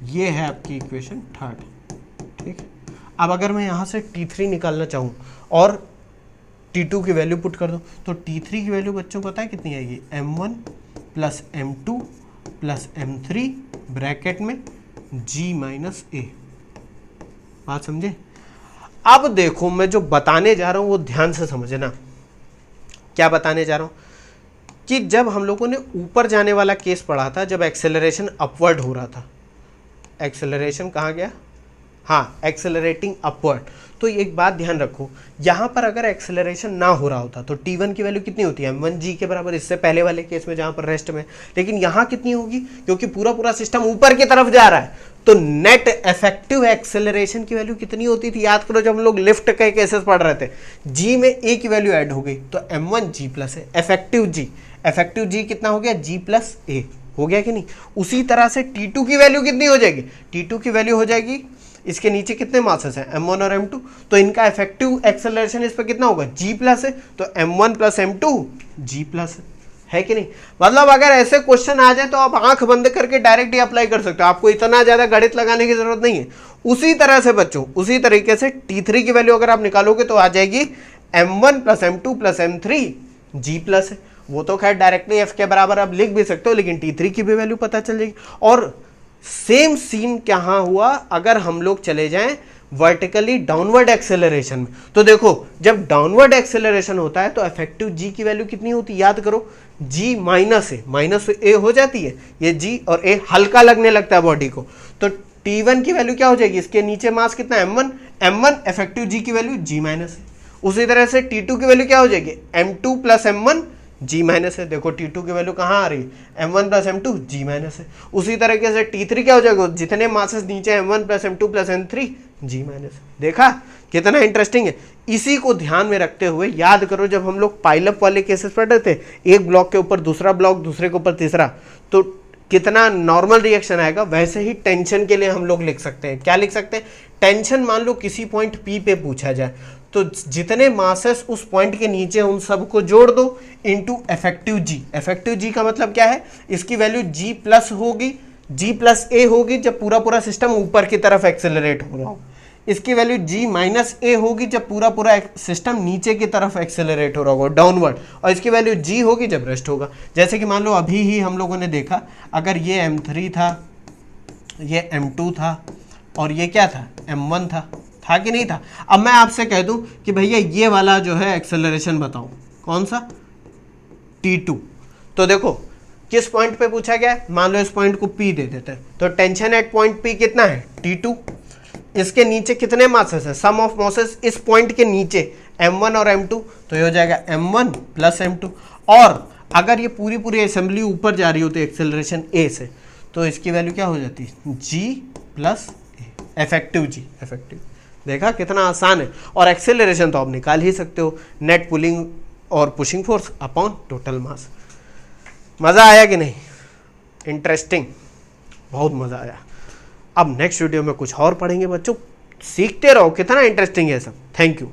ये है आपकी इक्वेशन थर्ड, ठीक है। अब अगर मैं यहाँ से T3 निकालना चाहूँ और T2 की वैल्यू पुट कर दूँ, तो T3 की वैल्यू बच्चों पता है कितनी आएगी, M1 plus M2 plus M3 bracket में G माइनस A। बात समझे। अब देखो मैं जो बताने जा रहा हूँ वो ध्यान से समझना। क्या बताने जा रहा हूँ कि जब हम लोगों ने ऊपर जाने वाला केस पढ़ा था, जब एक्सेलरेशन अपवर्ड हो रहा था, एक्सेलरेशन कहाँ गया, हाँ एक्सेलरेटिंग अपवर्ड, तो एक बात ध्यान रखो, यहाँ पर अगर एक्सेलरेशन ना हो रहा होता तो T1 की वैल्यू कितनी होती है, m1g के बराबर, इससे पहले वाले केस में जहाँ पर रेस्ट में। लेकिन यहाँ कितनी होगी, क्योंकि पूरा सिस्टम ऊपर की तरफ जा रहा है, तो नेट इफेक्टिव एक्सेलरेशन की वैल्यू कितनी होती थी, याद करो जब हम लोग लिफ्ट के केसेस पढ़ रहे थे, g में a की वैल्यू ऐड हो गई तो m1g प्लस है, इफेक्टिव g कितना हो गया, g प्लस a हो गया कि नहीं। उसी तरह से T2 की वैल्यू कितनी हो जाएगी, T2 की वैल्यू हो जाएगी, इसके नीचे कितने मासेस हैं, m1 और m2, तो इनका इफेक्टिव एक्सेलरेशन इस पर कितना होगा, g प्लस है, तो m1 plus m2 g plus है कि नहीं। मतलब अगर ऐसे क्वेश्चन आ जाए तो आप आंख बंद करके डायरेक्ट ही अप्लाई कर सकते हो, आपको इतना ज्यादा गणित लगाने की जरूरत नहीं है। उसी तरह से बच्चों, उसी तरीके से T3 की वैल्यू अगर आप निकालोगे तो आ जाएगी m1 plus m2 plus m3 g plus है। वो तो खैर डायरेक्टली f के बराबर आप लिख भी सकते हो, लेकिन T3 की भी वैल्यू पता चल जाएगी। और सेम सीन कहाँ हुआ, अगर हम लोग चले जाएं वर्टिकली डाउनवर्ड एक्सेलरेशन में, तो देखो जब डाउनवर्ड एक्सेलरेशन होता है तो इफेक्टिव g की वैल्यू कितनी होती है, याद करो, g माइनस ए हो जाती है, ये g और a हल्का लगने लगता है बॉडी को, तो T1 की वैल्यू क्या हो जाएगी, इसके नीचे मास कितना m1 इफेक्टिव g की वैल्यू g माइनस है। उसी तरह से T2 की वैल्यू क्या हो जाएगी, m2 plus m1 g minus है। देखो T2 की वैल्यू कहाँ आ रही है, m1 plus m2 g minus है। उसी तरीके से T3 क्या हो जाएगा, जितने मासेस नीचे m1 plus m2 plus m3 g minus है। देखा कितना इंटरेस्टिंग है। इसी को ध्यान में रखते हुए याद करो, जब हम लोग पाइलअप वाले केसेस पढ़ रहे थे, एक ब्लॉक के ऊपर दूसरा ब्लॉक, दूसरे के ऊपर तीसरा, तो कितना नॉर्मल रिएक्शन आएगा, वैसे ही टेंशन के लिए हम लोग लिख सकते हैं। क्या लिख सकते हैं, टेंशन मान लो किसी पॉइंट P पे पूछा जाए, तो जितने मासेस उस पॉइंट के नीचे उन सबको जोड़ दो इनटू इफेक्टिव जी। इफेक्टिव जी का मतलब क्या है, इसकी वैल्यू g प्लस होगी, g प्लस a होगी जब पूरा सिस्टम ऊपर की तरफ एक्सेलरेट हो रहा हो। इसकी वैल्यू g माइनस a होगी जब पूरा सिस्टम नीचे की तरफ एक्सेलरेट हो रहा होगा, डाउनवर्ड। और इसकी वैल्यू g होगी जब रेस्ट होगा। जैसे कि मान लो अभी ही हम लोगों ने देखा, अगर ये m3 था, ये m2 था और ये क्या था, m1 था कि नहीं था। अब मैं आपसे कह दूं कि भैया ये वाला जो है एक्सेलरेशन बताओ, कौन सा, T2, तो देखो किस पॉइंट पे पूछा गया है, मान लो इस पॉइंट को P दे देते हैं, तो टेंशन एट पॉइंट P कितना है, T2। इसके नीचे कितने मासेस है, सम ऑफ मासेस इस पॉइंट के नीचे m1 और m2, तो ये हो जाएगा m1 प्लस m2। और अगर ये पूरी असेंबली ऊपर जा रही होती है एक्सेलरेशन A से, तो इसकी वैल्यू क्या हो जाती है, g प्लस इफेक्टिव जी, इफेक्टिव। देखा कितना आसान है। और एक्सेलरेशन तो आप निकाल ही सकते हो, नेट पुलिंग और पुशिंग फोर्स अपॉन टोटल मास। मज़ा आया कि नहीं? इंटरेस्टिंग, बहुत मज़ा आया। अब नेक्स्ट वीडियो में कुछ और पढ़ेंगे बच्चों, सीखते रहो, कितना इंटरेस्टिंग है सब। Thank you.